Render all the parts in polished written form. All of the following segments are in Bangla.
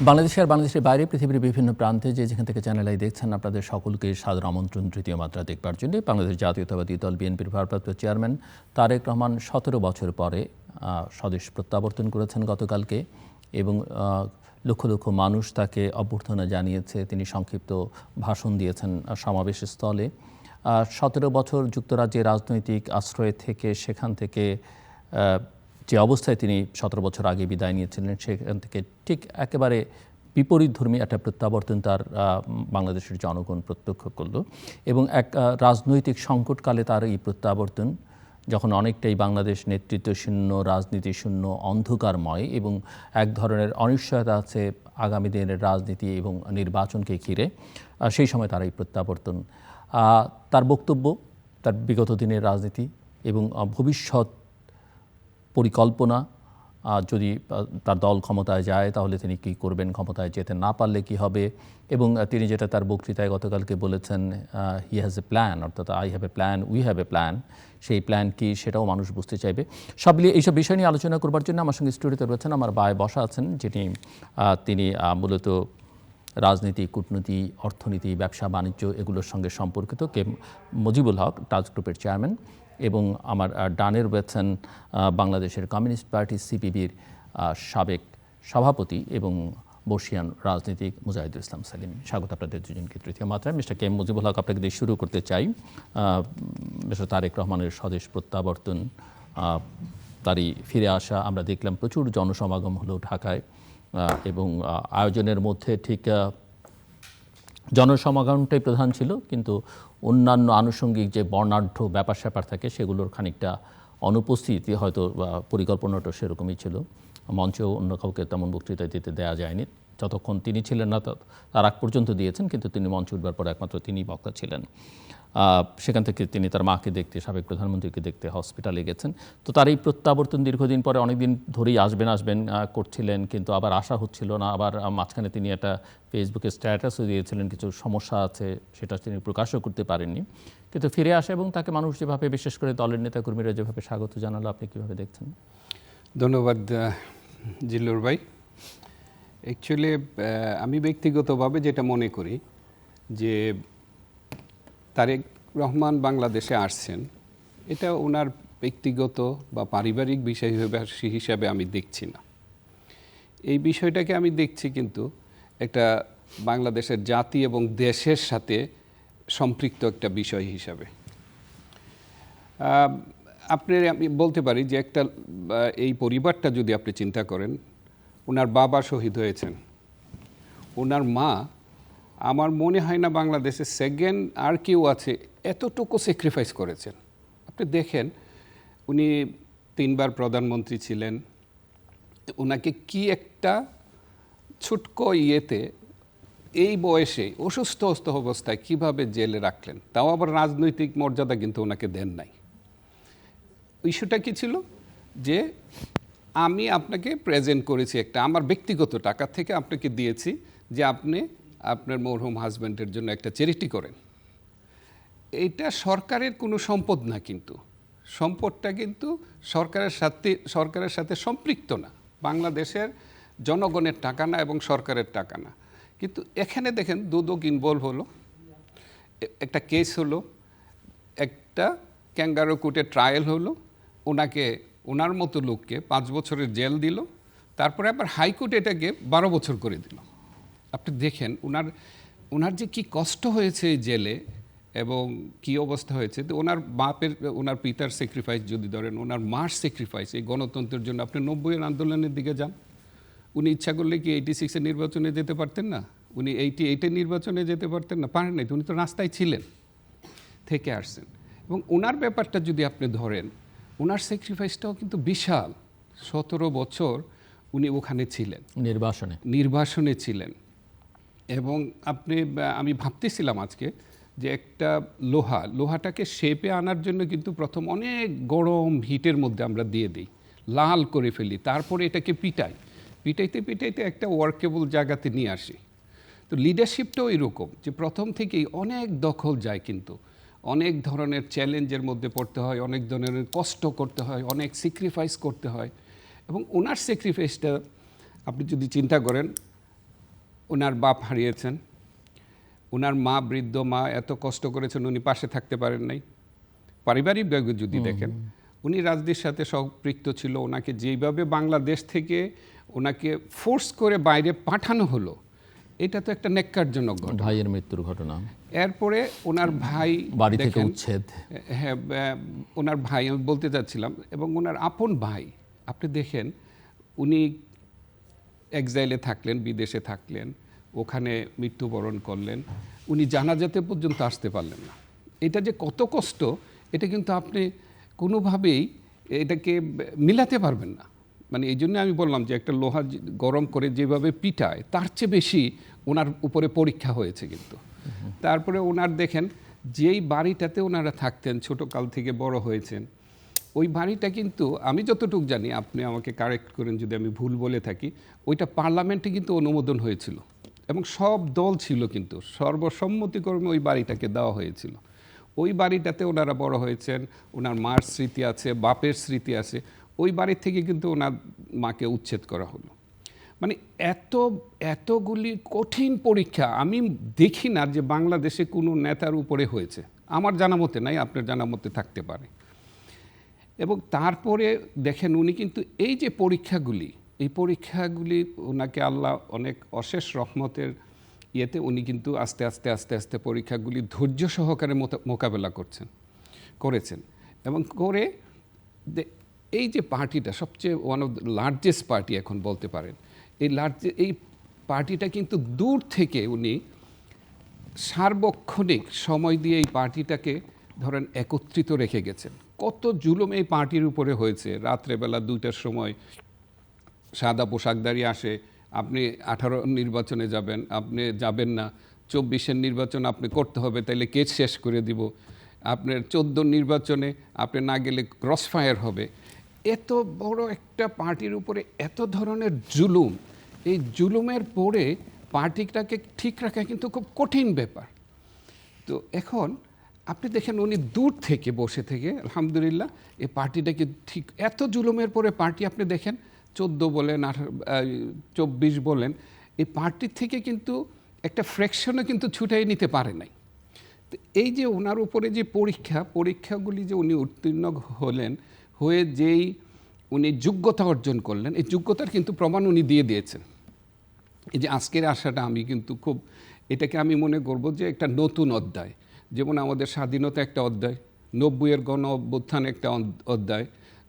বাংলাদেশে আর বাংলাদেশের বাইরে পৃথিবীর বিভিন্ন প্রান্তে যেখান থেকে চ্যানেল আই দেখছেন আপনাদের সকলকে সাদর আমন্ত্রণ তৃতীয় মাত্রা দেখবার জন্য। বাংলাদেশ জাতীয়তাবাদী দল বিএনপির ভারপ্রাপ্ত চেয়ারম্যান তারেক রহমান 17 বছর পরে স্বদেশ প্রত্যাবর্তন করেছেন গতকালকে এবং লক্ষ লক্ষ মানুষ তাকে অভ্যর্থনা জানিয়েছে। তিনি সংক্ষিপ্ত ভাষণ দিয়েছেন সমাবেশ স্থলে। 17 বছর যুক্তরাজ্যে রাজনৈতিক আশ্রয় থেকে সেখান থেকে যে অবস্থায় তিনি 17 বছর আগে বিদায় নিয়েছিলেন সেখান থেকে ঠিক একেবারে বিপরীতধর্মী একটা প্রত্যাবর্তন তার বাংলাদেশের জনগণ প্রত্যক্ষ করল এবং এক রাজনৈতিক সংকটকালে তার এই প্রত্যাবর্তন যখন অনেকটাই বাংলাদেশ নেতৃত্ব শূন্য, রাজনীতি শূন্য, অন্ধকারময় এবং এক ধরনের অনিশ্চয়তা আছে আগামী দিনের রাজনীতি এবং নির্বাচনকে ঘিরে, সেই সময় তার এই প্রত্যাবর্তন। তার বক্তব্য, তার বিগত দিনের রাজনীতি এবং ভবিষ্যৎ পরিকল্পনা, যদি তার দল ক্ষমতায় যায় তাহলে তিনি কী করবেন, ক্ষমতায় যেতে না পারলে কী হবে, এবং তিনি যেটা তার বক্তৃতায় গতকালকে বলেছেন হি হ্যাজ এ প্ল্যান, অর্থাৎ I have a plan, we have a plan, সেই প্ল্যান কি সেটাও মানুষ বুঝতে চাইবে। সব মিলিয়ে এইসব বিষয় নিয়ে আলোচনা করবার জন্য আমার সঙ্গে স্টুডিওতে রয়েছেন আমার বায়ে বসা আছেন, তিনি মূলত রাজনীতি, কূটনীতি, অর্থনীতি, ব্যবসা বাণিজ্য এগুলোর সঙ্গে সম্পর্কিত কে মুজিবুল হক, টাচ গ্রুপের চেয়ারম্যান, এবং আমার ডানের রয়েছেন বাংলাদেশের কমিউনিস্ট পার্টি সিপিবির সাবেক সভাপতি এবং বর্ষিয়ান রাজনীতিক মুজাহিদুল ইসলাম সেলিম। স্বাগত আপনাদের দুজনকে তৃতীয় মাত্রায়। মিস্টার কে মুজিবুল হক, আপনাকে দিয়ে শুরু করতে চাই। মিস্টার তারেক রহমানের স্বদেশ প্রত্যাবর্তন, তারই ফিরে আসা, আমরা দেখলাম প্রচুর জনসমাগম হলো ঢাকায় এবং আয়োজনের মধ্যে ঠিক জনসমাগমটাই প্রধান ছিল, কিন্তু অন্যান্য আনুষঙ্গিক যে বর্ণাঢ্য ব্যাপার স্যাপার থাকে সেগুলোর খানিকটা অনুপস্থিতি, হয়তো পরিকল্পনাটা সেরকমই ছিল। মঞ্চেও অন্য কাউকে তেমন বক্তৃতা দিতে দেওয়া যায়নি, যতক্ষণ তিনি ছিলেন না তার আগ পর্যন্ত দিয়েছেন, কিন্তু তিনি মঞ্চে উঠবার পর একমাত্র তিনিই বক্তা ছিলেন। সেখান থেকে তিনি তার মাকে দেখতে, সাবেক প্রধানমন্ত্রীকে দেখতে হসপিটালে গেছেন। তো তার এই প্রত্যাবর্তন দীর্ঘদিন পরে, অনেকদিন ধরেই আসবেন করছিলেন, কিন্তু আবার আসা হচ্ছিল না। আবার মাঝখানে তিনি একটা ফেসবুকে স্ট্যাটাসও দিয়েছিলেন কিছু সমস্যা আছে, সেটা তিনি প্রকাশও করতে পারেননি, কিন্তু ফিরে আসে এবং তাকে মানুষ যেভাবে, বিশেষ করে দলের নেতাকর্মীরা যেভাবে স্বাগত জানালো, আপনি কীভাবে দেখছেন? ধন্যবাদ জিল্লুর ভাই। অ্যাকচুয়ালি আমি ব্যক্তিগতভাবে যেটা মনে করি যে তারেক রহমান বাংলাদেশে আসছেন, এটা ওনার ব্যক্তিগত বা পারিবারিক বিষয় হিসাবে আমি দেখছি না। এই বিষয়টাকে আমি দেখছি কিন্তু একটা বাংলাদেশের জাতি এবং দেশের সাথে সম্পৃক্ত একটা বিষয় হিসাবে। আমি বলতে পারি যে একটা এই পরিবারটা যদি আপনি চিন্তা করেন, ওনার বাবা শহীদ হয়েছেন, ওনার মা, আমার মনে হয় না বাংলাদেশে সেকেন্ড আর কেউ আছে এতটুকু স্যাক্রিফাইস করেছেন। আপনি দেখেন, উনি 3 বার প্রধানমন্ত্রী ছিলেন, ওনাকে কি একটা ছুটকো ইয়েতে এই বয়সে অসুস্থ অবস্থায় কিভাবে জেলে রাখলেন, তাও আবার রাজনৈতিক মর্যাদা কিন্তু ওনাকে দেন নাই। ইস্যুটা কি ছিল যে আমি আপনাকে প্রেজেন্ট করেছি, একটা আমার ব্যক্তিগত টাকা থেকে আপনাকে দিয়েছি যে আপনি আপনার মরহুম হাজব্যান্ডের জন্য একটা চ্যারিটি করেন। এটা সরকারের কোনো সম্পদ না, কিন্তু সম্পদটা কিন্তু সরকারের সাথে সম্পৃক্ত না, বাংলাদেশের জনগণের টাকা না এবং সরকারের টাকা না। কিন্তু এখানে দেখেন দুদক ইনভলভ হলো, একটা কেস হলো, একটা ক্যাঙ্গারু কোর্টে ট্রায়াল হলো, ওনাকে, ওনার মতো লোককে 5 বছরের জেল দিল, তারপরে আবার হাইকোর্ট এটাকে 12 বছর করে দিল। আপনি দেখেন ওনার যে কি কষ্ট হয়েছে এই জেলে এবং কি অবস্থা হয়েছে। তো ওনার পিতার স্যাক্রিফাইস যদি ধরেন, ওনার মার স্যাক্রিফাইস এই গণতন্ত্রের জন্য। আপনি 90-এর আন্দোলনের দিকে যান, উনি ইচ্ছা করলে কি 86-এর নির্বাচনে যেতে পারতেন না? উনি 88-এর নির্বাচনে যেতে পারতেন না? পারেন নাই। উনি তো রাস্তায় ছিলেন, থেকে আসছেন। এবং ওনার ব্যাপারটা যদি আপনি ধরেন, ওনার স্যাক্রিফাইসটাও কিন্তু বিশাল। 17 বছর উনি ওখানে ছিলেন, নির্বাসনে ছিলেন। এবং আমি ভাবতেছিলাম আজকে যে একটা লোহাটাকে শেপে আনার জন্য কিন্তু প্রথম অনেক গরম হিটের মধ্যে আমরা দিয়ে দিই, লাল করে ফেলি, তারপরে এটাকে পিটাইতে একটা ওয়ার্কেবল জায়গাতে নিয়ে আসি। তো লিডারশিপটাও এরকম, যে প্রথম থেকেই অনেক দখল যায়, কিন্তু অনেক ধরনের চ্যালেঞ্জের মধ্যে পড়তে হয়, অনেক ধরনের কষ্ট করতে হয়, অনেক স্যাক্রিফাইস করতে হয়। এবং ওনার স্যাক্রিফাইসটা আপনি যদি চিন্তা করেন, ওনার বাপ হারিয়েছেন, ওনার মা, বৃদ্ধ মা এত কষ্ট করেছেন, উনি পাশে থাকতে পারেন নাই। পারিবারিকভাবে যদি দেখেন, উনি রাজনীতির সাথে সম্পৃক্ত ছিল। ওনাকে যেইভাবে বাংলাদেশ থেকে ওনাকে ফোর্স করে বাইরে পাঠানো হলো, এটা তো একটা ন্যাক্কারজনক ঘটনা। ভাইয়ের মৃত্যুর ঘটনা, এরপরে ওনার ভাই বাড়ি থেকে দেখেন, উচ্ছেদ। হ্যাঁ, ওনার ভাই আমি বলতে চাচ্ছিলাম, এবং ওনার আপন ভাই আপনি দেখেন, উনি এক্সাইলে থাকলেন, বিদেশে থাকলেন, ওখানে মৃত্যুবরণ করলেন, উনি জানাজাতে পর্যন্ত আসতে পারলেন না। এটা যে কত কষ্ট, এটা কিন্তু আপনি কোনোভাবেই এটাকে মিলাতে পারবেন না। মানে এই জন্য আমি বললাম যে একটা লোহা গরম করে যেভাবে পিটায়, তার চেয়ে বেশি ওনার উপরে পরীক্ষা হয়েছে কিন্তু। তারপরে ওনার দেখেন, যেই বাড়িটাতে ওনারা থাকতেন, ছোটকাল থেকে বড় হয়েছেন, ওই বাড়িটা কিন্তু আমি যতটুকু জানি, আপনি আমাকে কারেক্ট করেন যদি আমি ভুল বলে থাকি, ওইটা পার্লামেন্টে কিন্তু অনুমোদন হয়েছিল এবং সব দল ছিল, কিন্তু সর্বসম্মতিক্রমে ওই বাড়িটাকে দেওয়া হয়েছিল। ওই বাড়িটাতে ওনারা বড় হয়েছেন, ওনার মার স্মৃতি আছে, বাপের স্মৃতি আছে। ওই বাড়ি থেকে কিন্তু ওনার মাকে উচ্ছেদ করা হলো। মানে এতগুলি কঠিন পরীক্ষা আমি দেখি না যে বাংলাদেশে কোনো নেতার উপরে হয়েছে। আমার জানা মতে নাই, আপনার জানা মতে থাকতে পারে। এবং তারপরে দেখেন, উনি কিন্তু এই যে পরীক্ষাগুলি, এই পরীক্ষাগুলি ওনাকে আল্লাহ অনেক অশেষ রহমতের ইয়েতে উনি কিন্তু আস্তে আস্তে আস্তে আস্তে পরীক্ষাগুলি ধৈর্য সহকারে মোকাবেলা করেছেন। এবং করে এই যে পার্টিটা সবচেয়ে one of the largest party এখন বলতে পারেন, এই পার্টিটা কিন্তু দূর থেকে উনি সার্বক্ষণিক সময় দিয়ে এই পার্টিটাকে ধরেন একত্রিত রেখে গেছেন। কত জুলুম এই পার্টির উপরে হয়েছে। রাত্রেবেলা 2টার সময় সাদা পোশাকধারী আসে, আপনি 18 নির্বাচনে যাবেন, আপনি যাবেন না, 24-এর নির্বাচন আপনি করতে হবে, তাইলে কেস শেষ করে দিব, আপনার 14 নির্বাচনে আপনি না গেলে ক্রস ফায়ার হবে। এত বড় একটা পার্টির উপরে এত ধরনের জুলুম, এই জুলুমের পরে পার্টিটাকে ঠিক রাখা কিন্তু খুব কঠিন ব্যাপার। তো এখন আপনি দেখেন, উনি দূর থেকে বসে থেকে আলহামদুলিল্লাহ এই পার্টিটাকে ঠিক, এত জুলুমের পরে পার্টি আপনি দেখেন 14 বলেন 24 বলেন, এই পার্টির থেকে কিন্তু একটা ফ্র্যাকশনও কিন্তু ছুটাই নিতে পারে নাই। তো এই যে ওনার উপরে যে পরীক্ষাগুলি যে উনি উত্তীর্ণ হলেন, হয়ে যেই উনি যোগ্যতা অর্জন করলেন, এই যোগ্যতার কিন্তু প্রমাণ উনি দিয়ে দিয়েছেন। এই যে আজকের আশাটা, আমি কিন্তু খুব এটাকে আমি মনে করব যে একটা নতুন অধ্যায়। যেমন আমাদের স্বাধীনতা একটা অধ্যায়, 90-এর গণ অভ্যুত্থান একটা অধ্যায়,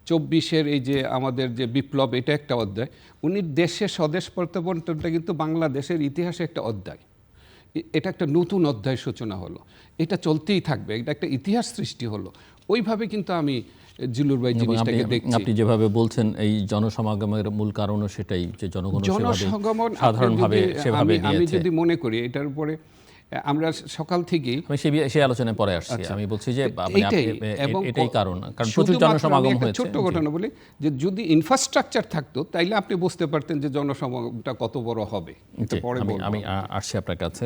24-এর এই যে আমাদের যে বিপ্লব, এটা একটা অধ্যায়। উনি দেশের স্বদেশ প্রত্যাবর্তনটা কিন্তু বাংলাদেশের ইতিহাসে একটা অধ্যায়। এটা একটা নতুন অধ্যায় সূচনা হলো, এটা চলতেই থাকবে, এটা একটা ইতিহাস সৃষ্টি হলো। ওইভাবে কিন্তু আমি জিলুর ভাই জিনিসটাকে দেখছি। আপনি যেভাবে বলছেন, এই জনসমাগমের মূল কারণও সেটাই, যে জনসমাগম সাধারণভাবে সেভাবে আমি যদি মনে করি এটার উপরে আমরা সকাল থেকেই, আমি সেই আলোচনায় পরে আসছি। আমি বলছি যে এটাই কারণ প্রচুর জনসমাগম হয়েছে। ছোট্ট ঘটনা বলি, যে যদি ইনফ্রাস্ট্রাকচার থাকতো তাইলে আপনি বুঝতে পারতেন যে জনসমাগমটা কত বড় হবে। আমি আসছি আপনার কাছে।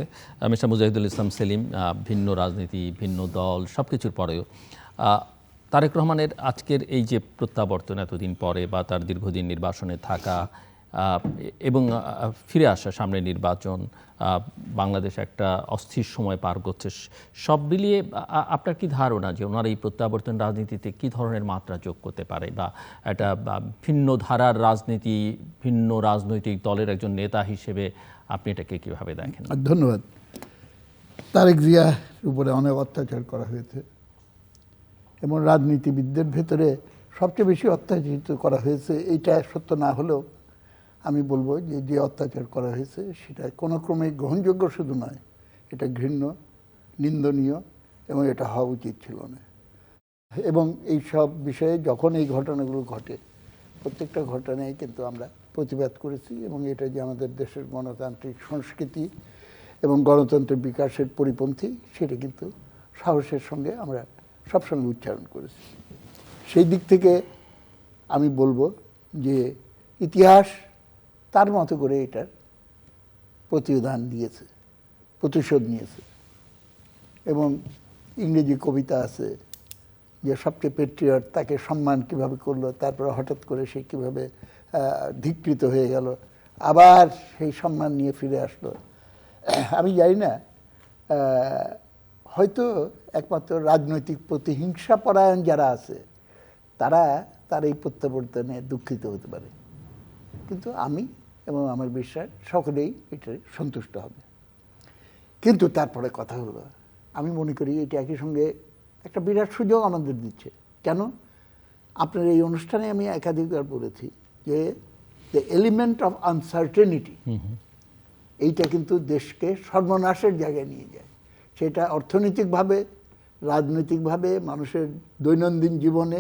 মিস্টার মুজাহিদুল ইসলাম সেলিম, ভিন্ন রাজনীতি, ভিন্ন দল, সবকিছুর পরেও তারেক রহমানের আজকের এই যে প্রত্যাবর্তন এতদিন পরে, বা তার দীর্ঘদিন নির্বাসনে থাকা এবং ফিরে আসা, সামনে নির্বাচন, বাংলাদেশ একটা অস্থির সময় পার করছে, সব মিলিয়ে আপনার কি ধারণা যে ওনার এই প্রত্যাবর্তন রাজনীতিতে কি ধরনের মাত্রা যোগ করতে পারে, বা একটা ভিন্ন ধারার রাজনীতি, ভিন্ন রাজনৈতিক দলের একজন নেতা হিসেবে আপনি এটাকে কীভাবে দেখেন? ধন্যবাদ। তারেক জিয়ার উপরে অনেক অত্যাচার করা হয়েছে এবং রাজনীতিবিদদের ভেতরে সবচেয়ে বেশি অত্যাচারিত করা হয়েছে। এইটা সত্য না হলেও আমি বলবো যে যে অত্যাচার করা হয়েছে সেটা কোনো ক্রমেই গ্রহণযোগ্য শুধু নয়, এটা ঘৃণ্য, নিন্দনীয়, এবং এটা হওয়া উচিত ছিল না। এবং এই সব বিষয়ে যখন এই ঘটনাগুলো ঘটে, প্রত্যেকটা ঘটনায় কিন্তু আমরা প্রতিবাদ করেছি, এবং এটা যে আমাদের দেশের গণতান্ত্রিক সংস্কৃতি এবং গণতন্ত্রের বিকাশের পরিপন্থী, সেটা কিন্তু সাহসের সঙ্গে আমরা সবসময় উচ্চারণ করেছি। সেই দিক থেকে আমি বলবো যে ইতিহাস তার মতো করে এটার প্রতিদান দিয়েছে, প্রতিশোধ নিয়েছে। এবং ইংরেজি কবিতা আছে যে সবচেয়ে পেট্রিয়ট তাকে সম্মান কিভাবে করলো, তারপরে হঠাৎ করে সে কীভাবে ধিক্কৃত হয়ে গেল, আবার সেই সম্মান নিয়ে ফিরে আসলো। আমি জানি না, হয়তো একমাত্র রাজনৈতিক প্রতিহিংসা পরায়ণ যারা আছে তার এই প্রত্যাবর্তনে দুঃখিত হতে পারে, কিন্তু আমি এবং আমার বিশ্বাস সকলেই এটা সন্তুষ্ট হবে। কিন্তু তারপরে কথা হলো, আমি মনে করি এটা একই সঙ্গে একটা বিরাট সুযোগ আমাদের দিচ্ছে। কেন? আপনার এই অনুষ্ঠানে আমি একাধিকবার বলেছি যে দ্য এলিমেন্ট অফ আনসার্টেনিটি, এইটা কিন্তু দেশকে সর্বনাশের জায়গায় নিয়ে যায়। সেটা অর্থনৈতিকভাবে, রাজনৈতিকভাবে, মানুষের দৈনন্দিন জীবনে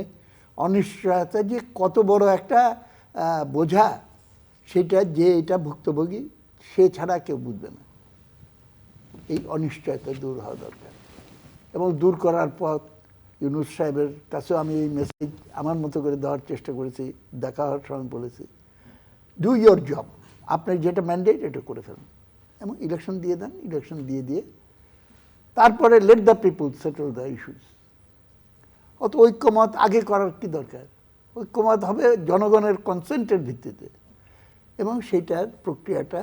অনিশ্চয়তা যে কত বড় একটা বোঝা, সেটা যে এটা ভুক্তভোগী সে ছাড়া কেউ বুঝবে না। এই অনিশ্চয়তা দূর হওয়া দরকার, এবং দূর করার পথ ইউনূস সাহেবের কাছেও আমি এই মেসেজ আমার মতো করে দেওয়ার চেষ্টা করেছি, দেখা হওয়ার সময় বলেছি, ডু ইয়োর জব, আপনার যেটা ম্যান্ডেট এটা করে ফেলুন এবং ইলেকশন দিয়ে দেন। ইলেকশন দিয়ে তারপরে let the people settle the issues. অত ঐক্যমত আগে করার কি দরকার? ঐক্যমত হবে জনগণের কনসেন্টের ভিত্তিতে, এবং সেটার প্রক্রিয়াটা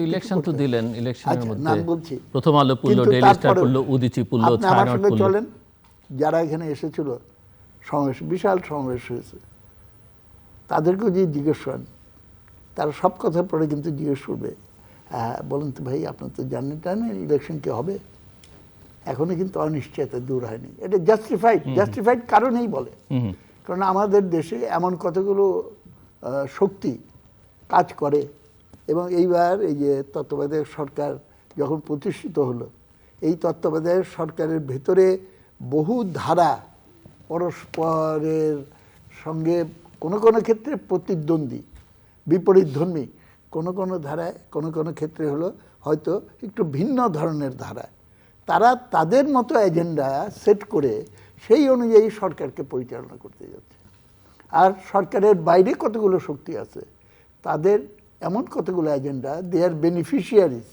ইলেকশন তো দিলেন, ইলেকশনের মধ্যে নাম বলছি, প্রথম আলো পড়লো, ডেইলি স্টার পড়লো, উদীচী পড়লো, আপনি আমার ছায়ানট সঙ্গে পড়লো। চলেন, যারা এখানে এসেছিল সমাবেশ, বিশাল সমাবেশ হয়েছে, তাদেরকেও যে জিজ্ঞেস করেন, তারা সব কথা পরে কিন্তু জিজ্ঞেস করবে, বলেন তো ভাই, আপনার তো জানেন ইলেকশন কি হবে? এখনো কিন্তু অনিশ্চয়তা দূর হয়নি। এটা জাস্টিফাইড কারণেই বলে, কারণ আমাদের দেশে এমন কতগুলো শক্তি কাজ করে, এবং এইবার এই যে তত্ত্বাবধায়ক সরকার যখন প্রতিষ্ঠিত হলো, এই তত্ত্বাবধায়ক সরকারের ভেতরে বহু ধারা পরস্পরের সঙ্গে কোনো কোনো ক্ষেত্রে প্রতিদ্বন্দ্বী, বিপরীতধর্মী, কোনো কোনো ধারায়, কোনো কোনো ক্ষেত্রে হলো হয়তো একটু ভিন্ন ধরনের ধারা, তারা তাদের মতো এজেন্ডা সেট করে সেই অনুযায়ী সরকারকে পরিচালনা করতে যাচ্ছে। আর সরকারের বাইরে কতগুলো শক্তি আছে, তাদের এমন কতগুলো এজেন্ডা, দে আর বেনিফিশিয়ারিজ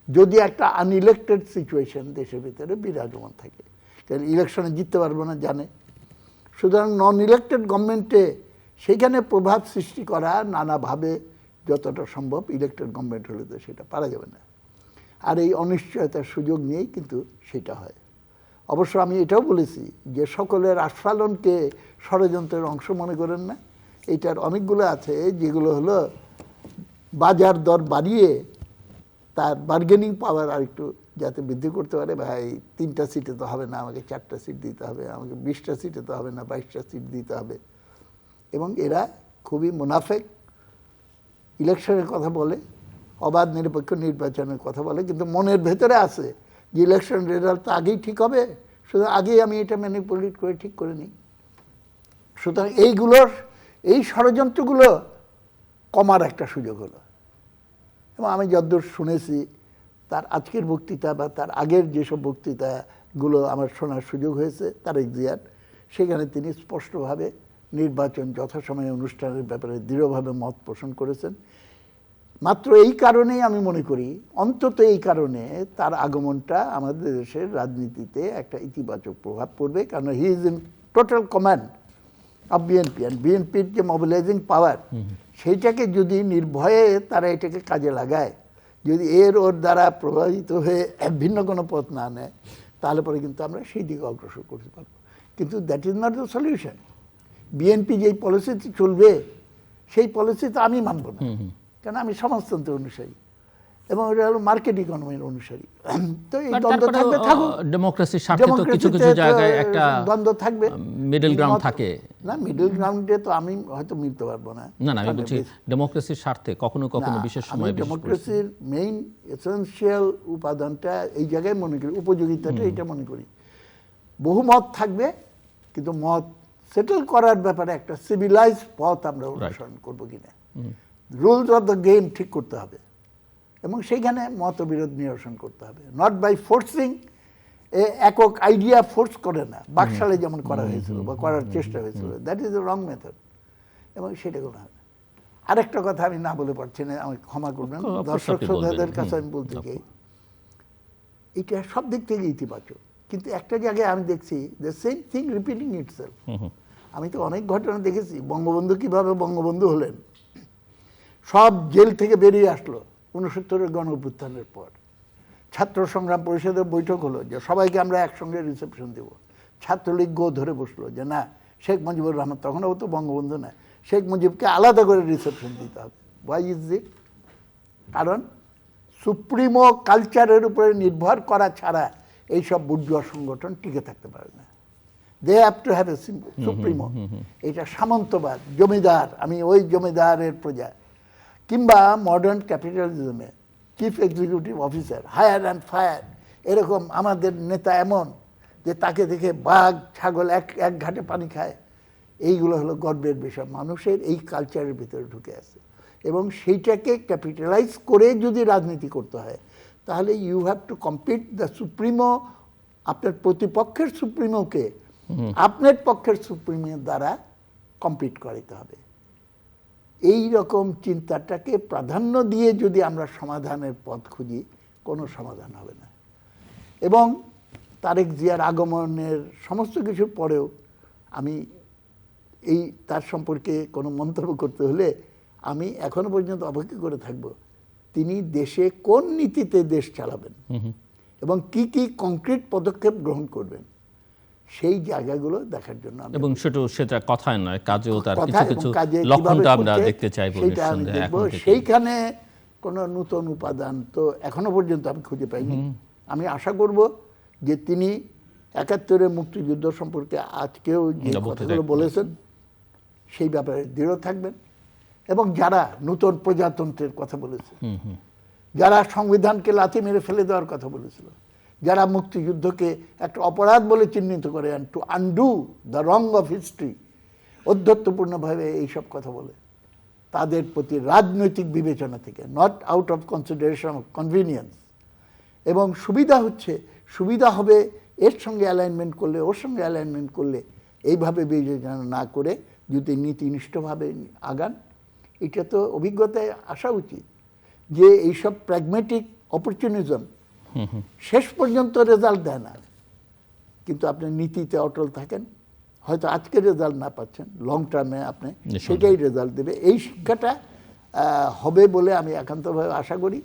যদি একটা আনইলেক্টেড সিচুয়েশন দেশের ভিতরে বিরাজমান থাকে। কারণ ইলেকশনে জিততে পারবো না জানে, সুতরাং নন ইলেক্টেড গভর্নমেন্টে সেইখানে প্রভাব সৃষ্টি করা নানাভাবে যতটা সম্ভব, ইলেক্টেড গভর্নমেন্ট হলে তো সেটা পারা যাবে না। আর এই অনিশ্চয়তার সুযোগ নিয়েই কিন্তু সেটা হয়। অবশ্য আমি এটাও বলেছি যে সকলের আস্ফালনকে ষড়যন্ত্রের অংশ মনে করেন না। এইটার অনেকগুলো আছে যেগুলো হলো বাজার দর বাড়িয়ে তার বার্গেনিং পাওয়ার আরেকটু যাতে বৃদ্ধি করতে পারে, ভাই 3টা সিটে তো হবে না, আমাকে 4টা সিট দিতে হবে, আমাকে 20টা সিটে তো হবে না, 22টা সিট দিতে হবে। এবং এরা খুবই মুনাফেক, ইলেকশনের কথা বলে, অবাধ নিরপেক্ষ নির্বাচনের কথা বলে, কিন্তু মনের ভেতরে আছে যে ইলেকশন রেজাল্ট তো আগেই ঠিক হবে, সুতরাং আগেই আমি এটা ম্যানিপুলেট করে ঠিক করে নিই। সুতরাং এই ষড়যন্ত্রগুলো কমার একটা সুযোগ হলো। এবং আমি যতদূর শুনেছি, তার আজকের বক্তৃতা বা তার আগের যেসব বক্তৃতাগুলো আমার শোনার সুযোগ হয়েছে তারেক জিয়ার, সেখানে তিনি স্পষ্টভাবে নির্বাচন যথাসময়ে অনুষ্ঠানের ব্যাপারে দৃঢ়ভাবে মত পোষণ করেছেন। মাত্র এই কারণেই আমি মনে করি, অন্তত এই কারণে তার আগমনটা আমাদের দেশের রাজনীতিতে একটা ইতিবাচক প্রভাব পড়বে, কারণ he is in total command of BNP, and বিএনপির যে মোবিলাইজিং পাওয়ার, সেইটাকে যদি নির্ভয়ে তারা এটাকে কাজে লাগায়, যদি ওর দ্বারা প্রভাবিত হয়ে ভিন্ন কোনো পথ না নেয়, তাহলে পরে কিন্তু আমরা সেই দিকে অগ্রসর করতে পারবো। কিন্তু that is not the solution. BNP যেই পলিসিতে চলবে সেই পলিসি তো আমি মানব না, কারণ আমি সমাজতন্ত্রের অনুসারী এবং এটা হলো মার্কেট ইকোনমির অনুসারী। তো এই দ্বন্দ্ব থাকবে, থাকুক। ডেমোক্রেসির স্বার্থে তো কিছু কিছু জায়গায় একটা দ্বন্দ্ব থাকবে, মিডল গ্রাউন্ড থাকে না? মিডল গ্রাউন্ডে তো আমি হয়তো মিলতে পারবো না। না, আমি বলছি ডেমোক্রেসির স্বার্থে কখনো কখনো বিশেষ সময় ডেমোক্রেসির মেইন এসেনশিয়াল উপাদানটা এই জায়গায় মনে করি, উপযোগিতাটা এটা মনে করি। বহু মত থাকবে, কিন্তু মত সেটেল করার ব্যাপারে একটা সিভিলাইজ পথ আমরা অনুসরণ করবো কিনা, রুলস অফ দ্য গেম ঠিক করতে হবে, এবং সেইখানে মতবিরোধ নিরসন করতে হবে, নট বাই ফোর্সিং। একক আইডিয়া ফোর্স করে না, বাকশালে যেমন করা হয়েছিল বা করার চেষ্টা হয়েছিল, that is the wrong method, এবং সেটা কোনো হবে। আরেকটা কথা আমি না বলে পারছি না, আমাকে ক্ষমা করবেন, দর্শক শ্রোতাদের কাছে আমি বলতে চাই, এটা সব দিক থেকে ইতিবাচক, কিন্তু একটা জায়গায় আমি দেখছি the same thing repeating itself. আমি তো অনেক ঘটনা দেখেছি, বঙ্গবন্ধু কিভাবে বঙ্গবন্ধু হলেন, সব জেল থেকে বেরিয়ে আসলো, 69-এর গণঅভ্যুত্থানের পর ছাত্র সংগ্রাম পরিষদের বৈঠক হলো যে সবাইকে আমরা একসঙ্গে রিসেপশন দেব। ছাত্রলীগ গো ধরে বসলো যে না, শেখ মুজিবুর রহমান, তখনও তো বঙ্গবন্ধু না, শেখ মুজিবকে আলাদা করে রিসেপশন দিতে হবে। Why is it? কারণ সুপ্রিমো কালচারের উপরে নির্ভর করা ছাড়া এইসব বুর্জোয়া সংগঠন টিকে থাকতে পারে না। They have to have a supremo. এটা সামন্তবাদ, জমিদার, আমি ওই জমিদারের প্রজা, কিংবা মডার্ন ক্যাপিটালিজমে chief executive officer, hire and fire, এরকম আমাদের নেতা এমন যে তাকে দেখে বাঘ ছাগল এক ঘাটে পানি খায়। এইগুলো হলো গর্বের বিষয়। মানুষের এই কালচারের ভিতরে ঢুকে আছে, এবং সেইটাকে ক্যাপিটালাইজ করে যদি রাজনীতি করতে হয় তাহলে you have to compete the supremo. আপনার প্রতিপক্ষের সুপ্রিমোকে আপনার পক্ষের সুপ্রিমোর দ্বারা কম্পিট করাইতে হবে। এই রকম চিন্তাটাকে প্রাধান্য দিয়ে যদি আমরা সমাধানের পথ খুঁজি, কোনো সমাধান হবে না। এবং তারেক জিয়ার আগমনের সমস্ত কিছুর পরেও আমি তার সম্পর্কে কোনো মন্তব্য করতে হলে আমি এখনো পর্যন্ত অপেক্ষা করে থাকব তিনি দেশে কোন নীতিতে দেশ চালাবেন এবং কি কি কংক্রিট পদক্ষেপ গ্রহণ করবেন, সেই জায়গাগুলো দেখার জন্য এবং সেটা কথায় নয়, কাজেও তার কিছু কিছু লক্ষণটা আমরা দেখতে চাইবো। সেইটা আমি দেখব। সেইখানে কোনো নতুন উপাদান তো এখনো পর্যন্ত আমি খুঁজে পাইনি। আমি আশা করব যে তিনি ৭১-এর মুক্তিযুদ্ধ সম্পর্কে আজকেও যে কথাগুলো বলেছেন সেই ব্যাপারে দৃঢ় থাকবেন, এবং যারা নতুন প্রজাতন্ত্রের কথা বলেছে, যারা সংবিধানকে লাথি মেরে ফেলে দেওয়ার কথা বলেছিল, যারা মুক্তিযুদ্ধকে একটা অপরাধ বলে চিহ্নিত করে, to undo the wrong of history, অধ্যত্বপূর্ণভাবে এইসব কথা বলে, তাদের প্রতি রাজনৈতিক বিবেচনা থেকে, not out of consideration of convenience, এবং সুবিধা হবে এর সঙ্গে অ্যালাইনমেন্ট করলে, ওর সঙ্গে অ্যালাইনমেন্ট করলে, এইভাবে বিবেচনা না করে যদি নীতিনিষ্ঠভাবে আগান, এটা তো অভিজ্ঞতায় আসা উচিত যে এইসব প্র্যাগমেটিক অপরচুনিজম শেষ পর্যন্ত রেজাল্ট দেয় না। কিন্তু আপনি নীতিতে অটল থাকেন, হয়তো আজকে রেজাল্ট না পাচ্ছেন, লং টার্মে আপনি সেটাই রেজাল্ট দেবে। এই শিক্ষাটা হবে বলে আমি একান্তভাবে আশা করি।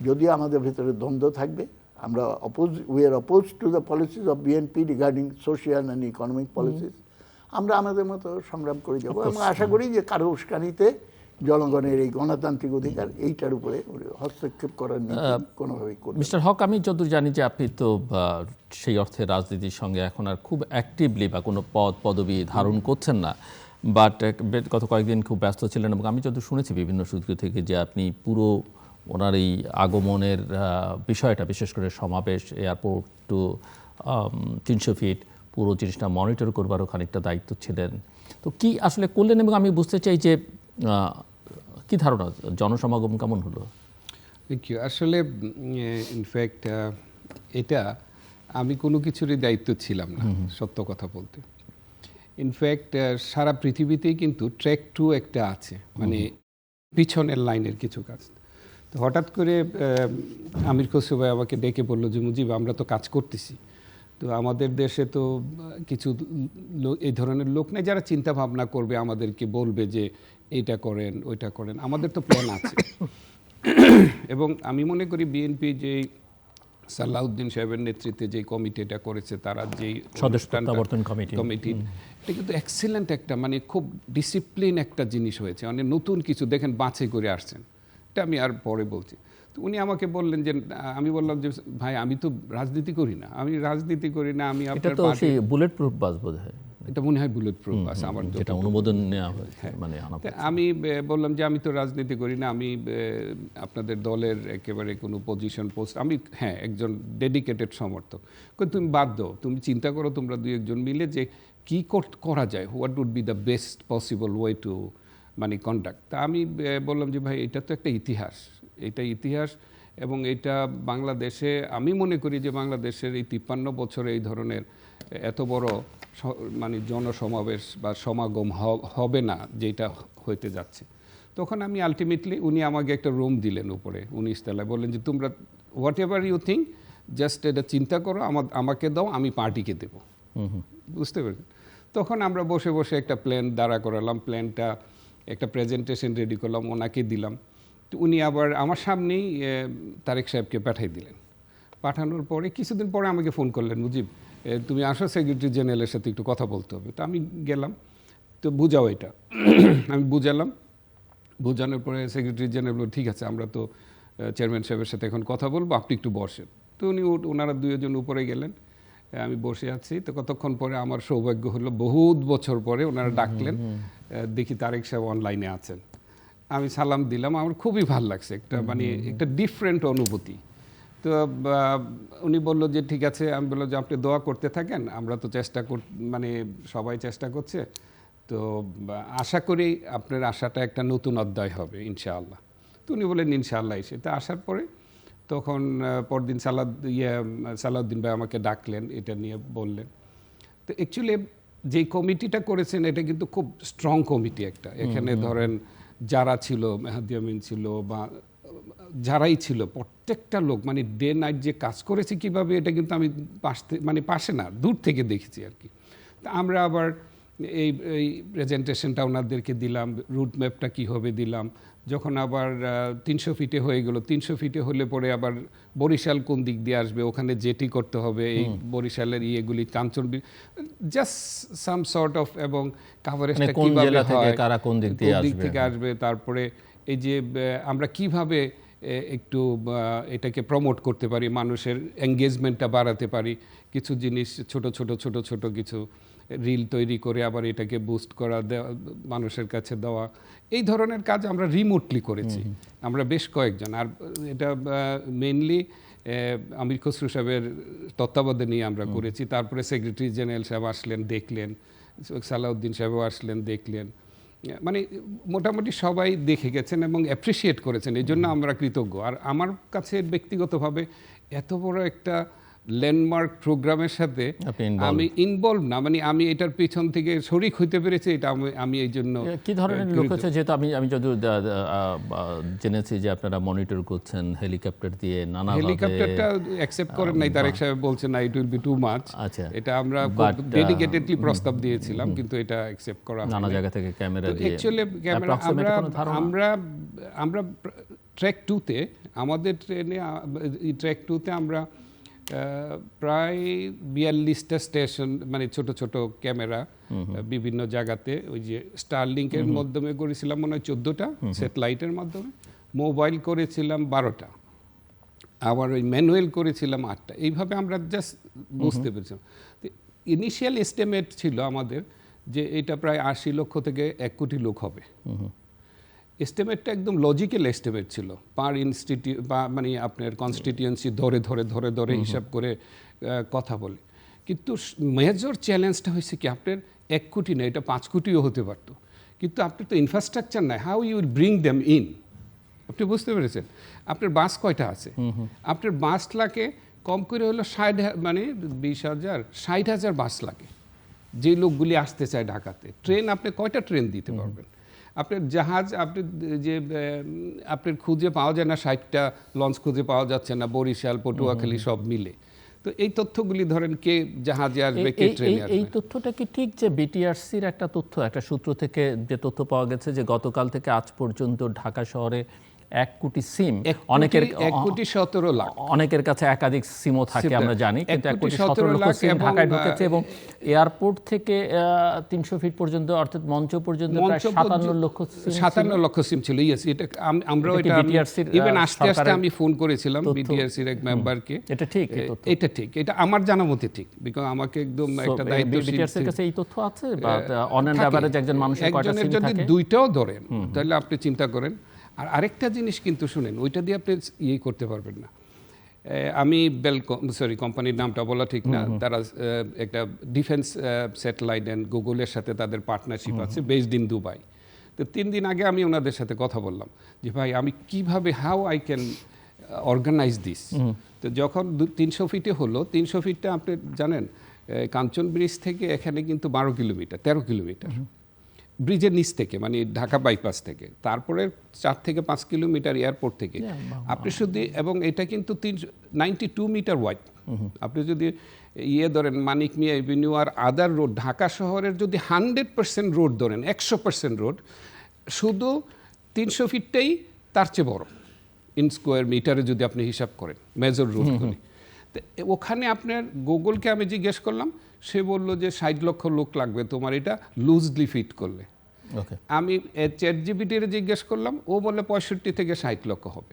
যদিও আমাদের ভেতরে দ্বন্দ্ব থাকবে, আমরা we are oppose to the policies of BNP regarding social and economic policies. আমরা আমাদের মতো সংগ্রাম করে যাব, এবং আশা করি যে কারো উস্কানিতে জনগণের এই গণতান্ত্রিক অধিকার এইটার উপরে হস্তক্ষেপ করার নীতি কোনোভাবেই করবে। মিস্টার হক, আমি যতদূর জানি যে আপনি তো সেই অর্থে রাজনীতির সঙ্গে এখন আর খুব অ্যাক্টিভলি বা কোনো পদবি ধারণ করছেন না, বাট গত কয়েকদিন খুব ব্যস্ত ছিলেন, এবং আমি যতদূর শুনেছি বিভিন্ন সূত্র থেকে যে আপনি পুরো ওনার এই আগমনের বিষয়টা, বিশেষ করে সমাবেশ, এয়ারপোর্ট টু 300 ফিট, পুরো জিনিসটা মনিটর করবারও খানিকটা দায়িত্ব ছিলেন। তো কি আসলে করলেন, এবং আমি বুঝতে চাই যে কি ধারণা, জনসমাগম কেমন হলো? Thank you. আসলে ইনফ্যাক্ট এটা আমি কোনো কিছুরই দায়িত্ব ছিলাম না, সত্য কথা বলতে। ইনফ্যাক্ট সারা পৃথিবীতেই কিন্তু ট্র্যাক 2 একটা আছে, মানে পিছনের লাইনের কিছু কাজ। তো হঠাৎ করে আমির খসরু ভাই আমাকে ডেকে বললো যে মুজিব, আমরা তো কাজ করতেছি, তো আমাদের দেশে তো কিছু এই ধরনের লোক নেই যারা চিন্তা ভাবনা করবে, আমাদেরকে বলবে যে এইটা করেন ওইটা করেন, আমাদের তো প্ল্যান আছে। এবং আমি মনে করি বিএনপি যেই সালাউদ্দিন সাহেবের নেতৃত্বে যে কমিটিটা করেছে, তারা যেই কমিটি, এটা কিন্তু এক্সিলেন্ট একটা, মানে খুব ডিসিপ্লিন একটা জিনিস হয়েছে, মানে নতুন কিছু দেখেন বাছাই করে আসছেন। এটা আমি আর পরে বলছি। তো উনি আমাকে বললেন যে, আমি বললাম যে ভাই আমি তো রাজনীতি করি না, আমি আপনার পার্টি বুলেট প্রুফ বাস বোধ হয়, এটা মনে হয় বুলেট প্রুফ বাস, আমার যেটা অনুমোদন নেওয়া হয়েছে, মানে আমি বললাম যে আমি তো রাজনীতি করি না, আমি আপনাদের দলের একেবারে কোনো পজিশন পোস্ট, আমি একজন ডেডিকেটেড সমর্থক। তুমি বাদ দাও, তুমি চিন্তা করো তোমরা 2-1 মিলে যে কি করা যায়, what would be the best possible way to মানে কন্ডাক্ট। তা আমি বললাম যে ভাই এটা তো একটা ইতিহাস, এবং এটা বাংলাদেশে, আমি মনে করি যে বাংলাদেশের এই 53 বছরে এই ধরনের এত বড় মানে জনসমাবেশ বা সমাগম হবে না যেটা হইতে যাচ্ছে। তখন আমি আলটিমেটলি, উনি আমাকে একটা রুম দিলেন উপরে 19 তলায়, বললেন যে তোমরা whatever you think just এটা চিন্তা করো, আমাকে দাও, আমি পার্টিকে দেবো। বুঝতে পেরেছেন? তখন আমরা বসে বসে একটা প্ল্যান দাঁড়া করালাম, প্ল্যানটা একটা প্রেজেন্টেশন রেডি করলাম, ওনাকে দিলাম। তো উনি আবার আমার সামনেই তারেক সাহেবকে পাঠিয়ে দিলেন। পাঠানোর পরে কিছুদিন পরে আমাকে ফোন করলেন, মুজিব তুমি আসো, সেক্রেটারি জেনারেলের সাথে একটু কথা বলতে হবে। তো আমি গেলাম, তো বুঝাও এটা। আমি বুঝালাম, বোঝানোর পরে সেক্রেটারি জেনারেল বলল, ঠিক আছে আমরা তো চেয়ারম্যান সাহেবের সাথে এখন কথা বলবো, আপনি একটু বসেন। তো উনি ওনারা দুজন উপরে গেলেন, আমি বসে আছি। তো কতক্ষণ পরে আমার সৌভাগ্য হলো, বহুত বছর পরে ওনারা ডাকলেন, দেখি তারেক সাহেব অনলাইনে আছেন। আমি সালাম দিলাম, আমার খুবই ভালো লাগছে, একটা মানে একটা ডিফারেন্ট অনুভূতি। তো উনি বললো যে ঠিক আছে। আমি বললো যে আপনি দোয়া করতে থাকেন, আমরা তো মানে সবাই চেষ্টা করছে, তো আশা করি আপনার আশাটা একটা নতুন অধ্যায় হবে ইনশাআল্লাহ। তো উনি বললেন ইনশাআল্লাহ। এসে তো আসার পরে তখন পরদিন সালাউদ্দিন ভাই আমাকে ডাকলেন, এটা নিয়ে বললেন। তো অ্যাকচুয়ালি যে কমিটিটা করেছেন এটা কিন্তু খুব স্ট্রং কমিটি একটা। এখানে ধরেন যারা ছিল, মেহাদি আমিন ছিল বা যারাই ছিল, প্রত্যেকটা লোক মানে ডে নাইট যে কাজ করেছে কিভাবে, এটা কিন্তু আমি পাশে না, দূর থেকে দেখেছি আর কি। তা আমরা আবার এই প্রেজেন্টেশনটা ওনাদেরকে দিলাম, রুট ম্যাপটা কী হবে দিলাম। যখন আবার 300 ফিটে হয়ে গেল, 300 ফিটে হলে পরে আবার বরিশাল কোন দিক দিয়ে আসবে, ওখানে জেটি করতে হবে, এই বরিশালের ইয়েগুলি কাঞ্চন, জাস্ট সাম সর্ট অফ, এবং কাভারেজটা কীভাবে হয়, কারা কোন দিক থেকে আসবে, তারপরে এই যে আমরা কিভাবে একটু এটাকে প্রমোট করতে পারি, মানুষের এঙ্গেজমেন্টটা বাড়াতে পারি, কিছু জিনিস ছোট ছোট কিছু রিল তৈরি করে আবার এটাকে বুস্ট করা, মানুষের কাছে দেওয়া, এই ধরনের কাজ আমরা রিমোটলি করেছি আমরা বেশ কয়েকজন। আর এটা মেইনলি আমির খসরু সাহেবের তত্ত্বাবধানে আমরা করেছি। তারপরে সেক্রেটারি জেনারেল সাহেব আসলেন, দেখলেন, সালাউদ্দিন সাহেবও আসলেন, দেখলেন, মানে মোটামুটি সবাই দেখে গেছেন এবং অ্যাপ্রিসিয়েট করেছেন, এই জন্য আমরা কৃতজ্ঞ। আর আমার কাছে ব্যক্তিগতভাবে এত বড় একটা ল্যান্ডমার্ক প্রোগ্রামের সাথে আমি ইনভলভ না, মানে আমি এটার পিছন থেকে শরিক হইতে পেরেছি, এটা আমি এই জন্য। কি ধরনের লোক হচ্ছে, যেহেতু আমি যদি জেনেছি যে আপনারা মনিটর করছেন হেলিকপ্টার দিয়ে, নানা হেলিকপ্টারটা অ্যাকসেপ্ট করেন নাই তারেক সাহেব, বলছেন না, it will be too much. এটা আমরা ডেডিকেটেডলি প্রস্তাব দিয়েছিলাম, কিন্তু এটা অ্যাকসেপ্ট করা হয় না। নানা জায়গা থেকে ক্যামেরা দিয়ে, অ্যাকচুয়ালি ক্যামেরা আমরা ট্র্যাক 2-তে, আমাদের ট্রেনে ট্র্যাক 2-তে আমরা প্রায় 42টা স্টেশন, মানে ছোট ছোট ক্যামেরা বিভিন্ন জায়গাতে, ওই যে স্টারলিংকের মাধ্যমে করেছিলাম মনে হয় 14টা, স্যাটেলাইটের মাধ্যমে, মোবাইল করেছিলাম 12টা, আবার ওই ম্যানুয়াল করেছিলাম 8টা। এইভাবে আমরা জাস্ট বুঝতে পেরেছিলাম। ইনিশিয়াল এস্টিমেট ছিল আমাদের যে এটা প্রায় 80 লক্ষ থেকে 1 কোটি লোক হবে। এস্টিমেটটা একদম লজিক্যাল এস্টিমেট ছিল, পার ইনস্টিটিউট বা মানে আপনার কনস্টিটিউয়েন্সি ধরে হিসাব করে কথা বলে। কিন্তু মেজর চ্যালেঞ্জটা হয়েছে কি, আপনার 1 কোটি না, এটা 5 কোটিও হতে পারতো, কিন্তু আপনার তো ইনফ্রাস্ট্রাকচার নাই, how you will bring them in. আপনি বুঝতে পেরেছেন? আপনার বাস কয়টা আছে? আপনার বাস লাগে কম করে হলো 60,000 বাস লাগে, যে লোকগুলি আসতে চায় ঢাকাতে। ট্রেন আপনি কয়টা ট্রেন দিতে পারবেন? আপনার জাহাজ আপনার খুঁজে পাওয়া যায় না, 60টা লঞ্চ খুঁজে পাওয়া যাচ্ছে না, বরিশাল, পটুয়াখালী সব মিলে। তো এই তথ্যগুলি ধরেন কে জাহাজে আসবে, কে ট্রেনে আসবে। এই তথ্যটা কি ঠিক যে বিটিআরসির একটা তথ্য, একটা সূত্র থেকে যে তথ্য পাওয়া গেছে যে গতকাল থেকে আজ পর্যন্ত ঢাকা শহরে 1 কোটি সিম, 1,17 লাখ, অনেকের কাছে একাধিক সিমও থাকে আমরা জানি, কিন্তু 1,17 লক্ষ সিম ঢাকায় ঢুকেছে এবং এয়ারপোর্ট থেকে 300 ফিট পর্যন্ত, অর্থাৎ মঞ্চ পর্যন্ত প্রায় 57 লক্ষ সিম ছিল। ইয়েস, এটা আমরাও এটা ইভেন আস্তে আমি ফোন করেছিলাম বিটিআরসির এক মেম্বারকে। এটা ঠিক? এটা ঠিক, এটা আমার জানা মতে ঠিক, বিকজ আমাকে একদম একটা দায়িত্বশীল, বিটিআরসির কাছে এই তথ্য আছে বা অন এন্ড এভারেজ একজন মানুষের কয়টা সিম থাকে? যদি দুইটাও ধরেন তাহলে আপনি চিন্তা করেন। আর আরেকটা জিনিস কিন্তু শুনেন, ওইটা দিয়ে আপনি ইয়ে করতে পারবেন না। আমি কোম্পানির নামটা বলা ঠিক না, তারা একটা ডিফেন্স স্যাটেলাইট অ্যান্ড গুগলের সাথে তাদের পার্টনারশিপ আছে, বেসড ইন দুবাই। তো 3 দিন আগে আমি ওনাদের সাথে কথা বললাম যে ভাই আমি কিভাবে, how I can organise this. তো যখন 300 ফিটে হলো, 300 ফিটটা আপনি জানেন কাঞ্চন ব্রিজ থেকে এখানে কিন্তু 13 কিলোমিটার ব্রিজের নিচ থেকে, মানে ঢাকা বাইপাস থেকে, তারপরে 4 থেকে 5 কিলোমিটার এয়ারপোর্ট থেকে আপনি শুধু, এবং এটা কিন্তু 92 মিটার ওয়াইড। আপনি যদি ধরেন মানিক মিয়া এভিনিউ আর আদার রোড, ঢাকা শহরের যদি 100% রোড ধরেন, 100% রোড, শুধু 300 ফিটটাই তার চেয়ে বড়, ইন স্কোয়ার মিটারে যদি আপনি হিসাব করেন মেজর রুট করে। তো ওখানে আপনার গুগলকে আমি জিজ্ঞেস করলাম, সে বলল যে 60 লক্ষ লোক লাগবে তোমার এটা লুজলি ফিট করলে। ওকে, আমি চ্যাটজিপিটির জিজ্ঞেস করলাম, ও বলে 65 থেকে 60 লক্ষ হবে।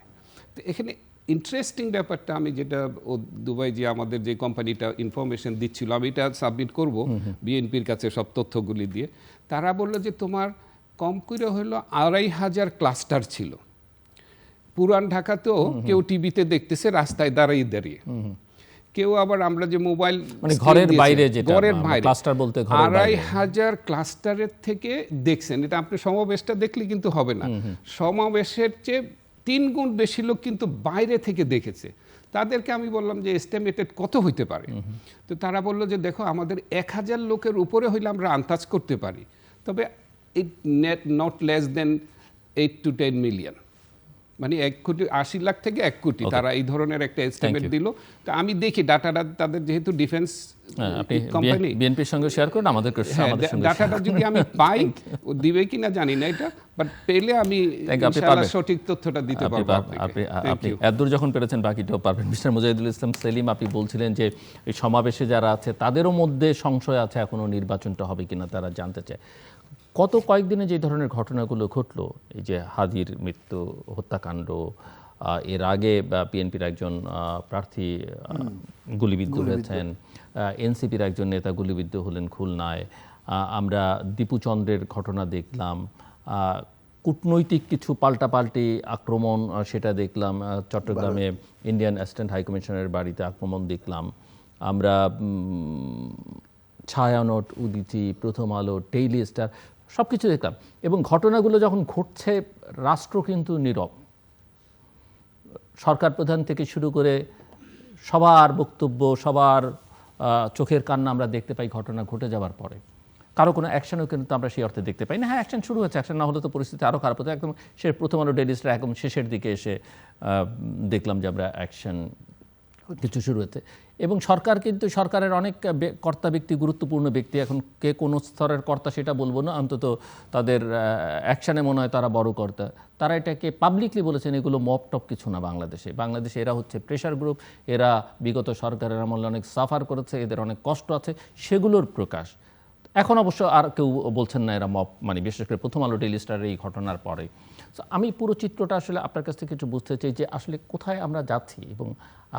তো এখানে ইন্টারেস্টিং ব্যাপারটা, আমি যেটা ও দুবাই যে আমাদের যে কোম্পানিটা ইনফরমেশন দিচ্ছিল, আমি এটা সাবমিট করব বিএনপির কাছে সব তথ্যগুলি দিয়ে। তারা বললো যে তোমার কম করে হলো 2500 ক্লাস্টার ছিল। পুরান ঢাকাতেও কেউ টিভিতে দেখতেছে রাস্তায় দাঁড়িয়ে দাঁড়িয়ে, কেউ আবার আমরা যে মোবাইল মানে ঘরের বাইরে, যেটা ঘরের বাইরে ক্লাস্টার বলতে ঘরের বাইরে 2500 ক্লাস্টারের থেকে দেখছেন। এটা আপনি সমাবেশটা দেখলে কিন্তু হবে না, সমাবেশের চেয়ে 3 গুণ বেশি লোক কিন্তু বাইরে থেকে দেখেছে। তাদেরকে আমি বললাম যে এস্টিমেটেড কত হইতে পারে। তো তারা বললো যে দেখো আমাদের 1000 লোকের উপরে হইলে আমরা আন্দাজ করতে পারি, তবে it not less than 8 to 10 million, মানে 1 কোটি 80 লাখ থেকে 1 কোটি, তারা এই ধরনের একটা এস্টিমেট দিল। তো আমি দেখি ডাটাটা, তাদের যেহেতু ডিফেন্স আপনি কোম্পানি, বিএনপির সঙ্গে শেয়ার করুন, আমাদের ডাটাটা যদি আমি পাই, ও দিবে কিনা জানি না এটা, বাট পেলে আমি ইনশাআল্লাহ সঠিক তথ্যটা দিতে পারবো আপনাকে। আপনি এতদূর যখন পেরেছেন বাকিটাও পারবেন। মিস্টার মুজাহিদুল ইসলাম সেলিম, আপনি বলছিলেন যে এই সমাবেশে যারা আছে তাদেরও মধ্যে সংশয় আছে এখনো নির্বাচনটা হবে কিনা, তারা জানতে চায়। গত কয়েকদিনে যে ধরনের ঘটনাগুলো ঘটলো, এই যে হাদির মৃত্যু, হত্যাকাণ্ড, এর আগে বিএনপির একজন প্রার্থী গুলিবিদ্ধ হয়েছেন, এনসিপির একজন নেতা গুলিবিদ্ধ হলেন খুলনায়, আমরা দীপু চন্দ্রের ঘটনা দেখলাম, কূটনৈতিক কিছু পাল্টাপাল্টি আক্রমণ সেটা দেখলাম, চট্টগ্রামে ইন্ডিয়ান অ্যাসিস্ট্যান্ট হাইকমিশনের বাড়িতে আক্রমণ দেখলাম, আমরা ছায়ানট, উদিতি, প্রথম আলো, ডেইলি স্টার সব কিছু দেখলাম। এবং ঘটনাগুলো যখন ঘটছে রাষ্ট্র কিন্তু নীরব, সরকার প্রধান থেকে শুরু করে সবার বক্তব্য, সবার চোখের কান্না আমরা দেখতে পাই ঘটনা ঘটে যাওয়ার পরে। কারো কোনো অ্যাকশনও কিন্তু আমরা সেই অর্থে দেখতে পাই না। হ্যাঁ, অ্যাকশন শুরু হচ্ছে, অ্যাকশন না হলে তো পরিস্থিতি আরও খারাপ হতো। একদম সে প্রথম আলো, ডেইলি স্টার একদম শেষের দিকে এসে দেখলাম যে আমরা অ্যাকশন কিছু শুরু হচ্ছে। এবং সরকার কিন্তু, সরকারের অনেক কর্তা ব্যক্তি, গুরুত্বপূর্ণ ব্যক্তি, এখন কে কোন স্তরের কর্তা সেটা বলবো না, অন্তত তাদের অ্যাকশানে মনে হয় তারা বড় কর্তা। তারা এটাকে পাবলিকলি বলেছেন এগুলো মব টপ কিছু না বাংলাদেশে এরা হচ্ছে প্রেশার গ্রুপ, এরা বিগত সরকারের আমলে অনেক সাফার করেছে, এদের অনেক কষ্ট আছে, সেগুলোর প্রকাশ। এখন অবশ্য আর কেউ বলছেন না এরা মব, মানে বিশেষ করে প্রথম আলো, ডেইলি স্টারের এই ঘটনার পরে। তো আমি পুরো চিত্রটা আসলে আপনার কাছ থেকে কিছু বুঝতে চাই যে আসলে কোথায় আমরা যাচ্ছি, এবং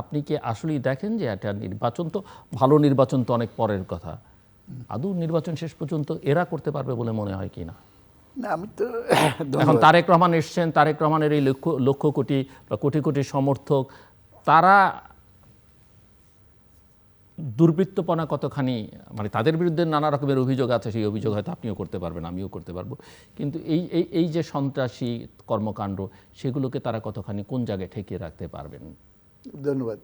আপনি কি আসলেই দেখেন যে একটা নির্বাচন, তো ভালো নির্বাচন তো অনেক পরের কথা, আদৌ নির্বাচন শেষ পর্যন্ত এরা করতে পারবে বলে মনে হয় কি না? আমি তো এখন তারেক রহমান এসছেন, তারেক রহমানের এই লক্ষ কোটি বা কোটি কোটি সমর্থক, তারা দুর্বৃত্তপনা কতখানি, মানে তাদের বিরুদ্ধে নানা রকমের অভিযোগ আছে, সেই অভিযোগ হয়তো আপনিও করতে পারবেন, আমিও করতে পারবো, কিন্তু এই যে সন্ত্রাসী কর্মকাণ্ড, সেগুলোকে তারা কতখানি কোন জায়গায় ঠেকিয়ে রাখতে পারবেন? ধন্যবাদ।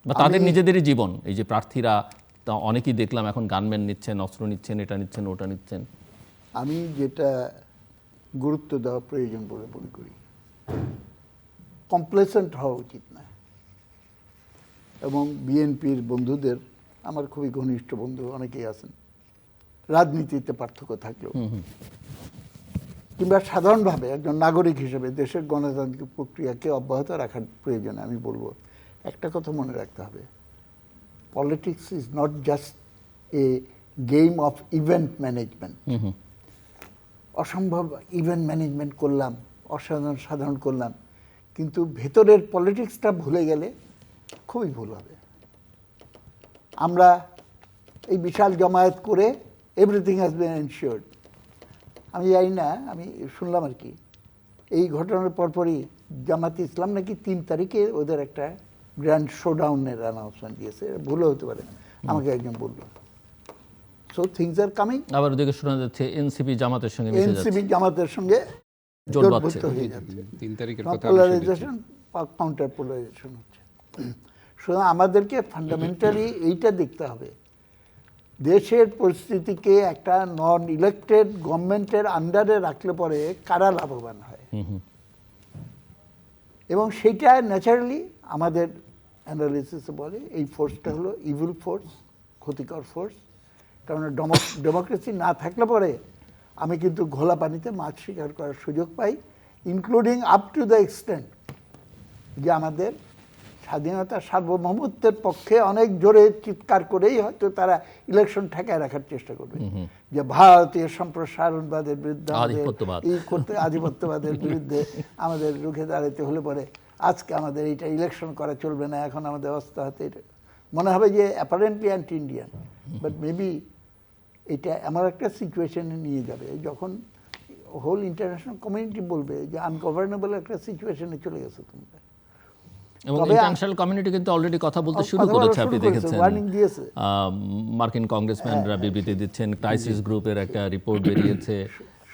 বা তাদের নিজেদেরই জীবন, এই যে প্রার্থীরা তা অনেকেই দেখলাম এখন গানম্যান নিচ্ছেন, অস্ত্র নিচ্ছেন, এটা নিচ্ছেন, ওটা নিচ্ছেন। আমি যেটা গুরুত্ব দেওয়া প্রয়োজন বলে মনে করি, কমপ্লেসেন্ট হওয়া উচিত না। এবং বিএনপির বন্ধুদের, আমার খুবই ঘনিষ্ঠ বন্ধু অনেকেই আছেন, রাজনীতিতে পার্থক্য থাকলেও কিংবা সাধারণভাবে একজন নাগরিক হিসেবে দেশের গণতান্ত্রিক প্রক্রিয়াকে অব্যাহত রাখার প্রয়োজনে আমি বলবো একটা কথা মনে রাখতে হবে, politics is not just a game of event management. অসম্ভব ইভেন্ট ম্যানেজমেন্ট করলাম, সাধারণ করলাম, কিন্তু ভেতরের পলিটিক্সটা ভুলে গেলে খুবই ভুল হবে। আমরা এই বিশাল জমায়েত করে এভরিথিং হ্যাজ বিন এনশিওর্ড, আমি জানি না, আমি শুনলাম আর কি, এই ঘটনার পরপরই জামাতে ইসলাম নাকি 3 তারিখে ওদের একটা গ্র্যান্ড শোডাউনের অ্যানাউন্সমেন্ট দিয়েছে, ভুলও হতে পারে, আমাকে একজন বলল। So things are coming. আবার ওদিকে শোনা যাচ্ছে এনসিপি জামাতের সঙ্গে মিশে যাচ্ছে, এনসিপি জামাতের সঙ্গে জোটবদ্ধ হয়ে যাচ্ছে, 3 তারিখের কথা পোলারাইজেশন, কাউন্টার পোলারাইজেশন হচ্ছে। সুতরাং আমাদেরকে ফান্ডামেন্টালি এইটা দেখতে হবে, দেশের পরিস্থিতিকে একটা নন ইলেক্টেড গভর্নমেন্টের আন্ডারে রাখলে পরে কারা লাভবান হয়, এবং সেইটা ন্যাচারালি আমাদের অ্যানালিসিসে বলে এই ফোর্সটা হলো ইভিল ফোর্স, ক্ষতিকর ফোর্স। কারণ ডেমোক্রেসি না থাকলে পরে আমি কিন্তু ঘোলা পানিতে মাছ শিকার করার সুযোগ পাই, including up to the extent যে আমাদের স্বাধীনতা সার্বভৌমত্বের পক্ষে অনেক জোরে চিৎকার করেই হয়তো তারা ইলেকশন ঠেকায় রাখার চেষ্টা করবে, যে ভারতীয় সম্প্রসারণবাদের বিরুদ্ধে আধিপত্যবাদের বিরুদ্ধে আমাদের রুখে দাঁড়াতে হলে পরে আজকে আমাদের এইটা ইলেকশন করা চলবে না, এখন আমাদের অবস্থা হতে মনে হবে যে apparently anti Indian, but maybe এটা এমন একটা সিচুয়েশনে নিয়ে যাবে যখন হোল ইন্টারন্যাশনাল কমিউনিটি বলবে যে আনগভর্নেবল একটা সিচুয়েশনে চলে গেছে তোমরা। এবং ইন্টারন্যাশনাল কমিউনিটি কিন্তু অলরেডি কথা বলতে শুরু করেছে, আপনি দেখেছেন মার্কিন কংগ্রেসম্যানরা বিবৃতি দিচ্ছেন, ক্রাইসিস গ্রুপের একটা রিপোর্ট বেরিয়েছে।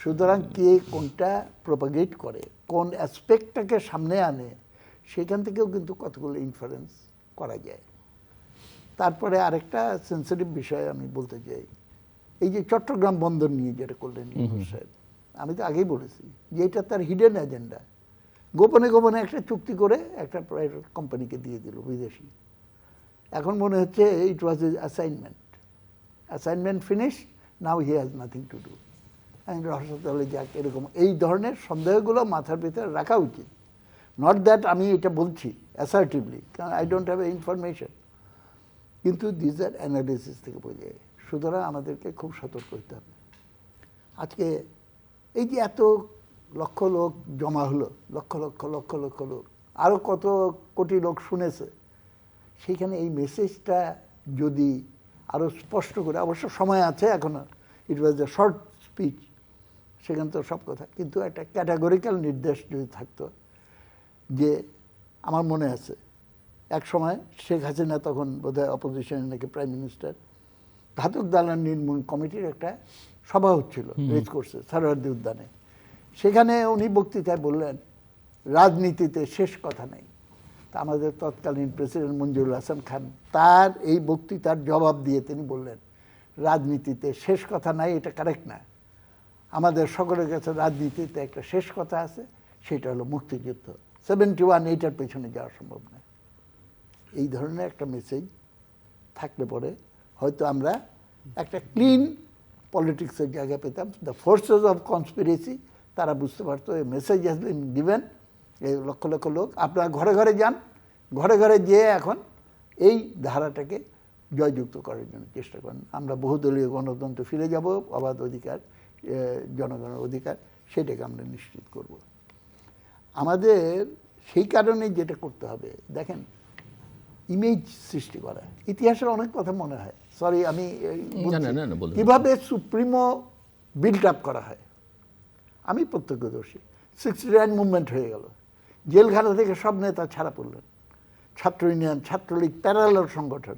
সুতরাং কে কোনটা প্রপাগেট করে, কোন অ্যাসপেক্টটাকে সামনে আনে, সেখান থেকেও কিন্তু কতগুলো ইনফারেন্স করা যায়। তারপরে আরেকটা সেন্সিটিভ বিষয় আমি বলতে চাই, এই যে চট্টগ্রাম বন্দর নিয়ে যেটা করলেন ইউনূস সাহেব, আমি তো আগেই বলেছি যে এটা তার হিডেন এজেন্ডা। গোপনে গোপনে একটা চুক্তি করে একটা প্রাইভেট কোম্পানিকে দিয়ে দিল বিদেশি। এখন মনে হচ্ছে it was his assignment finish, now he has nothing to do. আমি রহস্য তাহলে যাক, এরকম এই ধরনের সন্দেহগুলো মাথার ভিতরে রাখা উচিত। নট দ্যাট আমি এটা বলছি অ্যাসার্টিভলি, কারণ I don't have a information, কিন্তু দিস আর অ্যানালিসিস থেকে বোঝা যায়। সুতরাং আমাদেরকে খুব সতর্ক হতে হবে। আজকে এই যে এত লক্ষ লোক জমা হলো, লক্ষ লক্ষ লক্ষ লক্ষ লোক, আরও কত কোটি লোক শুনেছে, সেইখানে এই মেসেজটা যদি আরও স্পষ্ট করে, অবশ্য সময় আছে এখনও, ইট ওয়াজ এ শর্ট স্পিচ, সেখানে তো সব কথা, কিন্তু একটা ক্যাটাগরিক্যাল নির্দেশ যদি থাকতো, যে আমার মনে আছে এক সময় শেখ হাসিনা তখন বোধহয় অপোজিশনের নাকি প্রাইম মিনিস্টার, ঘাতক দালান নির্মূল কমিটির একটা সভা হচ্ছিল রেজ কোর্সে সরোয়ার্দী উদ্যানে। সেখানে উনি বক্তৃতায় বললেন রাজনীতিতে শেষ কথা নেই। তা আমাদের তৎকালীন প্রেসিডেন্ট মঞ্জুরুল হাসান খান তার এই বক্তৃতার জবাব দিয়ে তিনি বললেন, রাজনীতিতে শেষ কথা নাই, এটা কারেক্ট না। আমাদের সকলের কাছে রাজনীতিতে একটা শেষ কথা আছে, সেটা হলো মুক্তিযুদ্ধ। 71 এইটার পেছনে যাওয়া সম্ভব না। এই ধরনের একটা মেসেজ থাকলে পরে হয়তো আমরা একটা ক্লিন পলিটিক্সের জায়গা পেতাম। দ্য ফোর্সেস অফ কনস্পিরেসি তারা বুঝতে পারতো এই মেসেজ হ্যাজ বিন গিভেন, এই লক্ষ লক্ষ লোক আপনারা ঘরে ঘরে যান, ঘরে ঘরে যেয়ে এখন এই ধারাটাকে জয়যুক্ত করার জন্য চেষ্টা করেন। আমরা বহুদলীয় গণতন্ত্র ফিরে যাব, অবাধ অধিকার, জনগণের অধিকার, সেটাকে আমরা নিশ্চিত করব। আমাদের সেই কারণে যেটা করতে হবে, দেখেন ইমেজ সৃষ্টি করা, ইতিহাসের অনেক কথা মনে হয়, সরি আমি কিভাবে সুপ্রিমো বিল্ড আপ করা হয় আমি প্রত্যক্ষদর্শী। 69 মুভমেন্ট হয়ে গেল, জেলখানা থেকে সব নেতা ছাড়া পড়লেন, ছাত্র ইউনিয়ন, ছাত্রলীগ, প্যারালাল সংগঠন।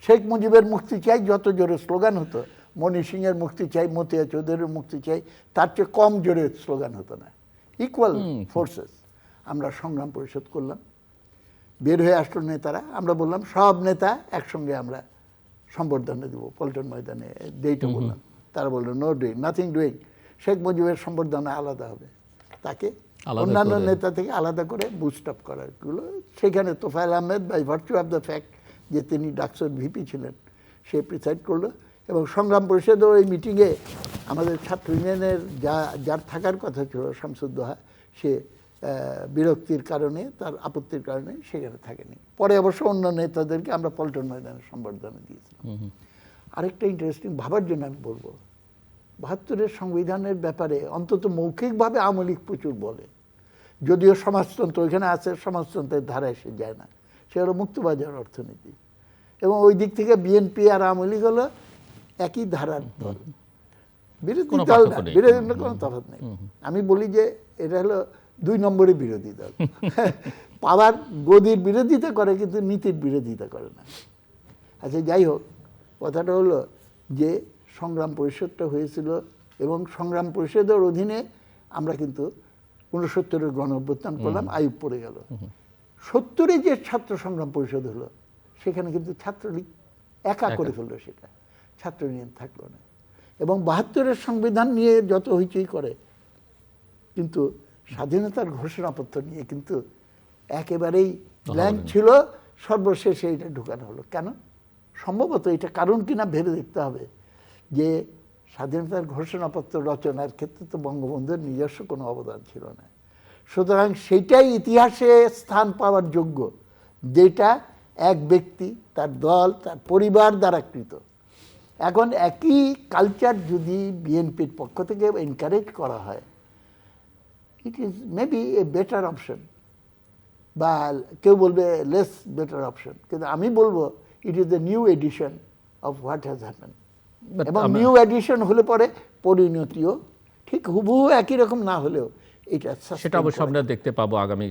শেখ মুজিবের মুক্তি চাই যত জোরে স্লোগান হতো, মনি সিংয়ের মুক্তি চাই, মতিয়া চৌধুরীর মুক্তি চাই, তার চেয়ে কম জোরে স্লোগান হতো না। Equal forces. আমরা সংগ্রাম পরিষদ করলাম, বের হয়ে আসলো নেতারা, আমরা বললাম সব নেতা একসঙ্গে আমরা সম্বর্ধনা দেবো পল্টন ময়দানে, ডেটও বললাম। তারা বললো no doing, nothing doing, Sheikh মুজিবের সম্বর্ধনা আলাদা হবে, তাকে অন্যান্য নেতা থেকে আলাদা করে বুস্ট আপ করারগুলো। সেখানে Tofail Ahmed by virtue of the fact যে তিনি ডাকসুর ভিপি ছিলেন, সে প্রিসাইড করলো। এবং সংগ্রাম পরিষদের ওই মিটিংয়ে আমাদের ছাত্র ইউনিয়নের যার থাকার কথা ছিল শামসুদ্দোহা, সে বিরক্তির কারণে, তার আপত্তির কারণে সেখানে থাকেনি। পরে অবশ্য অন্য নেতাদেরকে আমরা পল্টন ময়দানে সম্বর্ধনা দিয়েছিলাম। আরেকটা ইন্টারেস্টিং ভাবার জন্য আমি বলবো, ৭২-এর সংবিধানের ব্যাপারে অন্তত মৌখিকভাবে আওয়ামী লীগ প্রচুর বলে, যদিও সমাজতন্ত্র ওইখানে আছে, সমাজতন্ত্রের ধারা এসে যায় না, সে হলো মুক্তবাজার অর্থনীতি। এবং ওই দিক থেকে বিএনপি আর আওয়ামী লীগ হলো একই ধারার দল, বিরোধী দল না, বিরোধী কোনো তফাৎ নেই। আমি বলি যে এটা হলো 2 নম্বরের বিরোধী দল, পাওয়ার গদির বিরোধিতা করে কিন্তু নীতির বিরোধিতা করে না। আচ্ছা যাই হোক, কথাটা হলো যে সংগ্রাম পরিষদটা হয়েছিল এবং সংগ্রাম পরিষদের অধীনে আমরা কিন্তু ৬৯-এর গণ অভ্যুত্থান করলাম, আইয়ুব পড়ে গেল। ৭০-এ যে ছাত্র সংগ্রাম পরিষদ হলো, সেখানে কিন্তু ছাত্রলীগ একা করে ফেললো, সেটা ছাত্র ইউনিয়ন থাকলো না। এবং ৭২-এর সংবিধান নিয়ে যত হইচই করে, কিন্তু স্বাধীনতার ঘোষণাপত্র নিয়ে কিন্তু একেবারেই ব্ল্যাঙ্ক ছিল। সর্বশেষে এটা ঢুকানো হলো কেন? সম্ভবত এটা কারণ কিনা ভেবে দেখতে হবে যে স্বাধীনতার ঘোষণাপত্র রচনার ক্ষেত্রে তো বঙ্গবন্ধুর নিজস্ব কোনো অবদান ছিল না। সুতরাং সেইটাই ইতিহাসে স্থান পাওয়ার যোগ্য, যেটা এক ব্যক্তি, তার দল, তার পরিবার দ্বারা কৃত। এখন একই কালচার যদি বিএনপির পক্ষ থেকে এনকারেজ করা হয়, it is maybe a better option, বা কেউ বলবে লেস বেটার অপশন, কিন্তু আমি বলবো it is the new edition of what has happen. এবং নিউ এডিশন হলে পরে পরিণতিও ঠিক হুবহু একই রকম না হলেও এটা সেটা অবশ্য আমরা দেখতে পাবো আগামী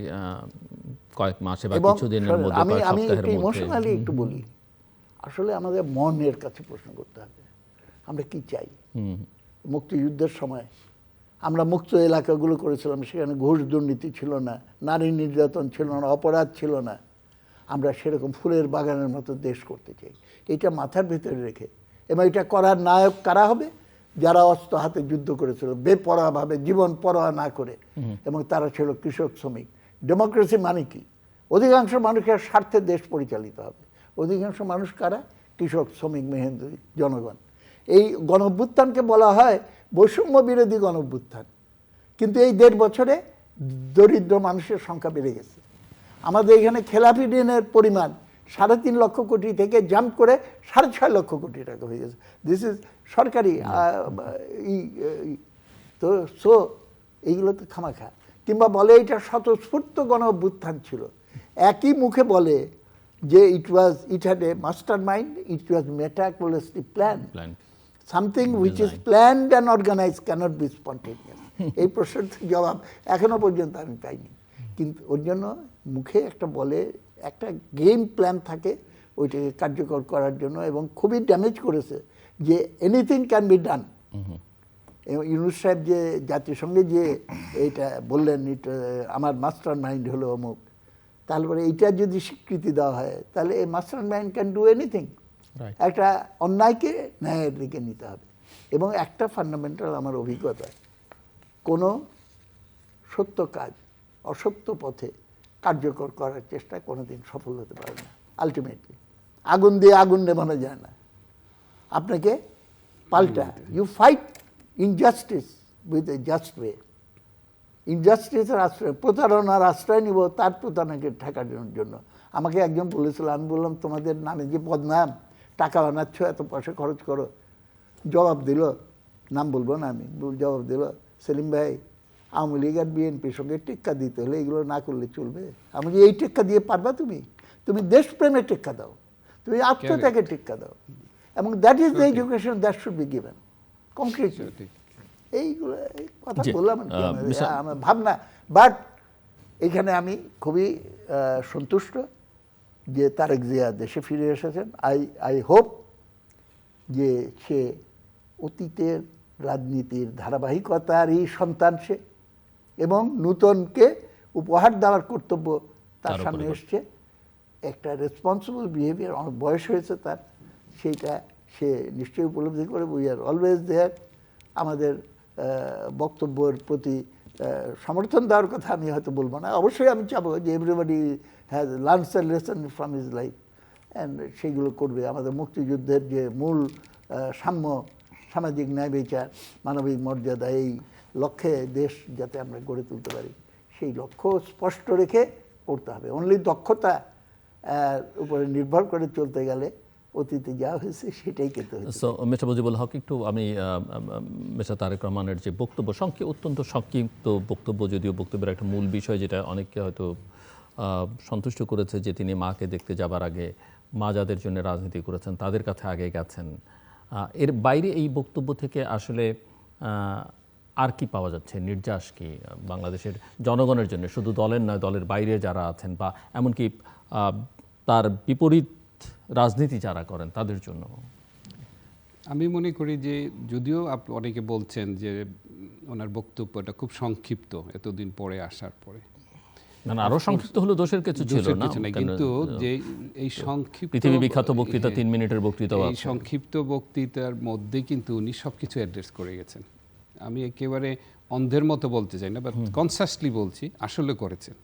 কয়েক মাসে বা এবং কিছুদিনের মধ্যে, আমি কয়েক আমি সপ্তাহের একটু মধ্যে। ইমোশনালি একটু বলি, আসলে আমাদের মনের কাছে প্রশ্ন করতে হবে আমরা কি চাই। মুক্তিযুদ্ধের সময় আমরা মুক্ত এলাকাগুলো করেছিলাম, সেখানে ঘুষ দুর্নীতি ছিল না, নারী নির্যাতন ছিল না, অপরাধ ছিল না। আমরা সেরকম ফুলের বাগানের মতো দেশ করতে চাই, এটা মাথার ভিতরে রেখে। এবং এটা করার নায়ক কারা হবে? যারা অস্ত্র হাতে যুদ্ধ করেছিল বেপরোয়াভাবে, জীবন পরোয়া না করে, এবং তারা ছিল কৃষক শ্রমিক। ডেমোক্রেসি মানে কি? অধিকাংশ মানুষের স্বার্থে দেশ পরিচালিত হবে। অধিকাংশ মানুষ কারা? কৃষক, শ্রমিক, মেহনতি জনগণ। এই গণঅভ্যুত্থানকে বলা হয় বৈষম্য বিরোধী গণঅভ্যুত্থান, কিন্তু এই 1.5 বছরে দরিদ্র মানুষের সংখ্যা বেড়ে গেছে। আমাদের এখানে খেলাপি ঋণের পরিমাণ 3.5 লক্ষ কোটি থেকে জাম্প করে 6.5 লক্ষ কোটি টাকা হয়ে গেছে। দিস ইজ সরকারি। তো সো এইগুলো তো খামাখা। কিংবা বলে এটা স্বতঃস্ফূর্ত গণ অভ্যুত্থান ছিল, একই মুখে বলে যে it had a mastermind, it was meticulously plan. Something which is planned and organise cannot be spontaneous. এই প্রশ্নের জবাব এখনো পর্যন্ত আমি পাইনি। কিন্তু ওর জন্য মুখে একটা বলে, একটা গেম প্ল্যান থাকে ওইটাকে কার্যকর করার জন্য, এবং খুবই ড্যামেজ করেছে যে anything can be done. Yunus সাহেব যে জাতিসংঘে যে এইটা বললেন, আমার মাস্টার মাইন্ড হলো অমুক, তারপরে এইটা যদি স্বীকৃতি দেওয়া হয় তাহলে এই master mind can do anything. একটা অন্যায়কে ন্যায়ের দিকে নিতে হবে। এবং একটা ফান্ডামেন্টাল আমার অভিজ্ঞতা, কোনো সত্য কাজ অসত্য পথে কার্যকর করার চেষ্টা কোনোদিন সফল হতে পারে না। আলটিমেটলি আগুন দিয়ে আগুন নেভানো যায় না, আপনাকে পাল্টা, you fight injustice with a just way. ইনজাস্টিসের আশ্রয়, প্রতারণার আশ্রয় নিব তার প্রতারণাকে ঠেকানোর জন্য। আমাকে একজন বলেছিল, আমি বললাম তোমাদের নামে যে বদনাম, টাকা বানাচ্ছ, এত পয়সা খরচ করো। জবাব দিল, নাম বলবো না আমি, জবাব দিল, সেলিম ভাই, আওয়ামী লীগ আর বিএনপির সঙ্গে টেক্কা দিতে হলে এগুলো না করলে চলবে? আমি যে এই টেক্কা দিয়ে পারবা? তুমি দেশপ্রেমে টেক্কা দাও, তুমি আত্মত্যাগে টেক্কা দাও, এবং that is the education that should be given concretely. এইগুলো কথা বললাম আমার ভাবনা। বাট এখানে আমি খুবই সন্তুষ্ট যে তারেক জিয়া দেশে ফিরে এসেছেন। আই হোপ যে সে অতীতের রাজনীতির ধারাবাহিকতারই সন্তান সে, এবং নূতনকে উপহার দেওয়ার কর্তব্য তার সামনে এসছে। একটা রেসপন্সিবল বিহেভিয়ার, অনেক বয়স হয়েছে তার, সেইটা সে নিশ্চয়ই উপলব্ধি করে। We are always there. আমাদের বক্তব্যের প্রতি সমর্থন দেওয়ার কথা আমি হয়তো বলবো না, অবশ্যই আমি চাবো যে everybody has learns a lesson from his life, and সেগুলো করবে। আমাদের মুক্তিযুদ্ধের যে মূল সাম্য, সামাজিক ন্যায় বিচার, মানবিক মর্যাদা, এই লক্ষ্যে দেশ যাতে আমরা গড়ে তুলতে পারি, সেই লক্ষ্য স্পষ্ট রেখে করতে হবে। অনলি দক্ষতা উপরে নির্ভর করে চলতে গেলে অতীতে যা হয়েছে সেটাই করতে হবে। সো মিস্টার মুজিবুল হক, একটু আমি মিস্টার তারেক রহমানের যে বক্তব্য, অত্যন্ত সংক্ষিপ্ত বক্তব্য, যদিও বক্তব্যের একটা মূল বিষয় যেটা অনেককে হয়তো সন্তুষ্ট করেছে, যে তিনি মাকে দেখতে যাবার আগে মা যাদের জন্য রাজনীতি করেছেন তাদের কাছে আগে গেছেন। এর বাইরে এই বক্তব্য থেকে আসলে আর কি পাওয়া যাচ্ছে, নির্যাস কি বাংলাদেশের জনগণের জন্য, শুধু দলের নয়, দলের বাইরে যারা আছেন বা এমনকি তার বিপরীত রাজনীতি যারা করেন তাদের জন্য? আমি মনে করি যে যদিও অনেকে বলছেন যে ওনার বক্তব্যটা খুব সংক্ষিপ্ত এতদিন পরে আসার পরে, না আরো সংক্ষিপ্ত হলো দোষের কিছু ছিল না, কিন্তু যে এই সংক্ষিপ্ত পৃথিবী বিখ্যাত বক্তৃতা 3 মিনিটের বক্তৃতা, এই সংক্ষিপ্ত বক্তৃতার মধ্যে কিন্তু উনি সবকিছু অ্যাড্রেস করে গেছেন। আমি একেবারে অন্ধের মতো বলতে চাই না, বাট কনসাসলি বলছি, আসলে করেছেন।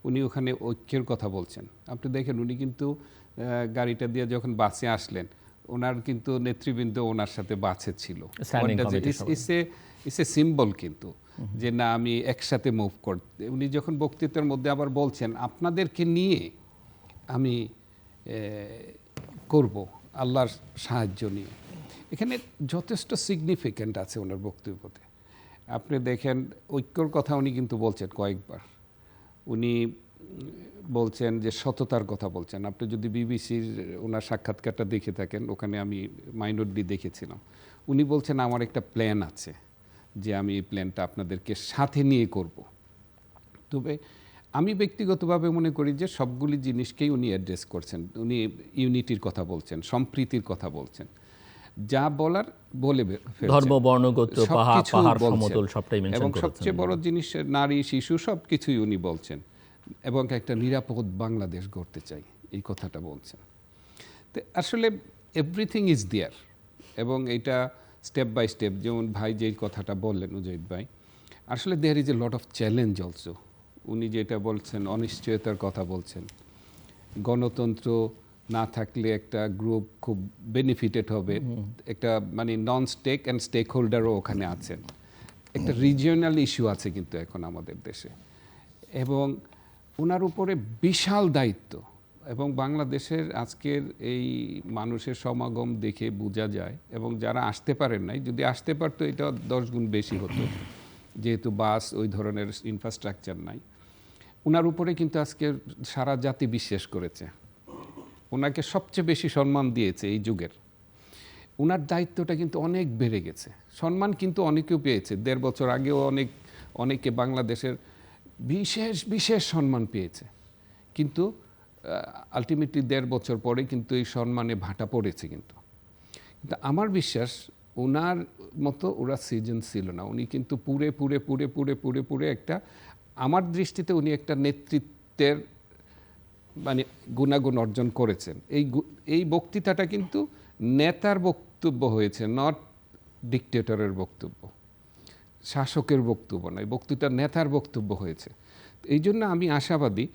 উনি ওখানে ঐক্যের কথা বলছেন। আপনি দেখেন উনি কিন্তু গাড়িটা দিয়ে যখন বাসে আসলেন, ওনার কিন্তু নেতৃবৃন্দ ওনার সাথে বাসে ছিল। ইটস এ সিম্বল কিন্তু যে না আমি একসাথে মুভ করতে। উনি যখন বক্তৃতার মধ্যে আবার বলছেন আপনাদেরকে নিয়ে আমি করব আল্লাহর সাহায্য নিয়ে, এখানে যথেষ্ট সিগনিফিক্যান্ট আছে ওনার বক্তব্যতে। আপনি দেখেন ঐক্যর কথা উনি কিন্তু বলছেন কয়েকবার। উনি বলছেন যে সততার কথা বলছেন। আপনি যদি বিবিসির ওনার সাক্ষাৎকারটা দেখে থাকেন, ওখানে আমি মাইনরলি দেখেছিলাম। উনি বলছেন আমার একটা প্ল্যান আছে, যে আমি এই প্ল্যানটা আপনাদেরকে সাথে নিয়ে করব। তবে আমি ব্যক্তিগতভাবে মনে করি যে সবগুলি জিনিসকেই উনি অ্যাড্রেস করছেন। উনি ইউনিটির কথা বলছেন, সম্প্রীতির কথা বলছেন, যা বলার বলে ফেলছেন। ধর্ম, বর্ণ, গোত্র, পাহাড়, সমতল সবটাই মেনশন এবং করেছেন। সবচেয়ে বড় জিনিস নারী, শিশু সব কিছুই উনি বলছেন, এবং একটা নিরাপদ বাংলাদেশ গড়তে চাই, এই কথাটা বলছেন। তো আসলে এভরিথিং ইজ দেয়ার, এবং এটা স্টেপ বাই স্টেপ, যেমন ভাই যেই কথাটা বললেন উজাইদ ভাই, আসলে there is a lot of challenge also. উনি যেটা বলছেন, অনিশ্চয়তার কথা বলছেন, গণতন্ত্র না থাকলে একটা গ্রুপ খুব বেনিফিটেড হবে, একটা মানে নন স্টেক অ্যান্ড স্টেক হোল্ডারও ওখানে আছেন, একটা রিজিওনাল ইস্যু আছে কিন্তু এখন আমাদের দেশে, এবং ওনার উপরে বিশাল দায়িত্ব। এবং বাংলাদেশের আজকের এই মানুষের সমাগম দেখে বোঝা যায়, এবং যারা আসতে পারেন নাই, যদি আসতে পারতো এটা 10 গুণ বেশি হতো, যেহেতু বাস ওই ধরনের ইনফ্রাস্ট্রাকচার নাই। ওনার উপরে কিন্তু আজকে সারা জাতি বিশ্বাস করেছে, ওনাকে সবচেয়ে বেশি সম্মান দিয়েছে এই যুগের। ওনার দায়িত্বটা কিন্তু অনেক বেড়ে গেছে, সম্মান কিন্তু অনেকেও পেয়েছে। 1.5 বছর আগেও অনেকে বাংলাদেশের বিশেষ বিশেষ সম্মান পেয়েছে, কিন্তু আলটিমেটলি 1.5 বছর পরে কিন্তু এই সম্মানে ভাটা পড়েছে। কিন্তু আমার বিশ্বাস ওনার মতো ওরা সৃজনশীল না। উনি কিন্তু পুরে পুরে পুরে পুরে পুরে পুরে একটা, আমার দৃষ্টিতে উনি একটা নেতৃত্বের মানে গুণাগুণ অর্জন করেছেন। এই বক্তৃতাটা কিন্তু নেতার বক্তব্য হয়েছে, নট ডিকটেটরের বক্তব্য, শাসকের বক্তব্য নয়, বক্তৃতা নেতার বক্তব্য হয়েছে। এই জন্য আমি আশাবাদী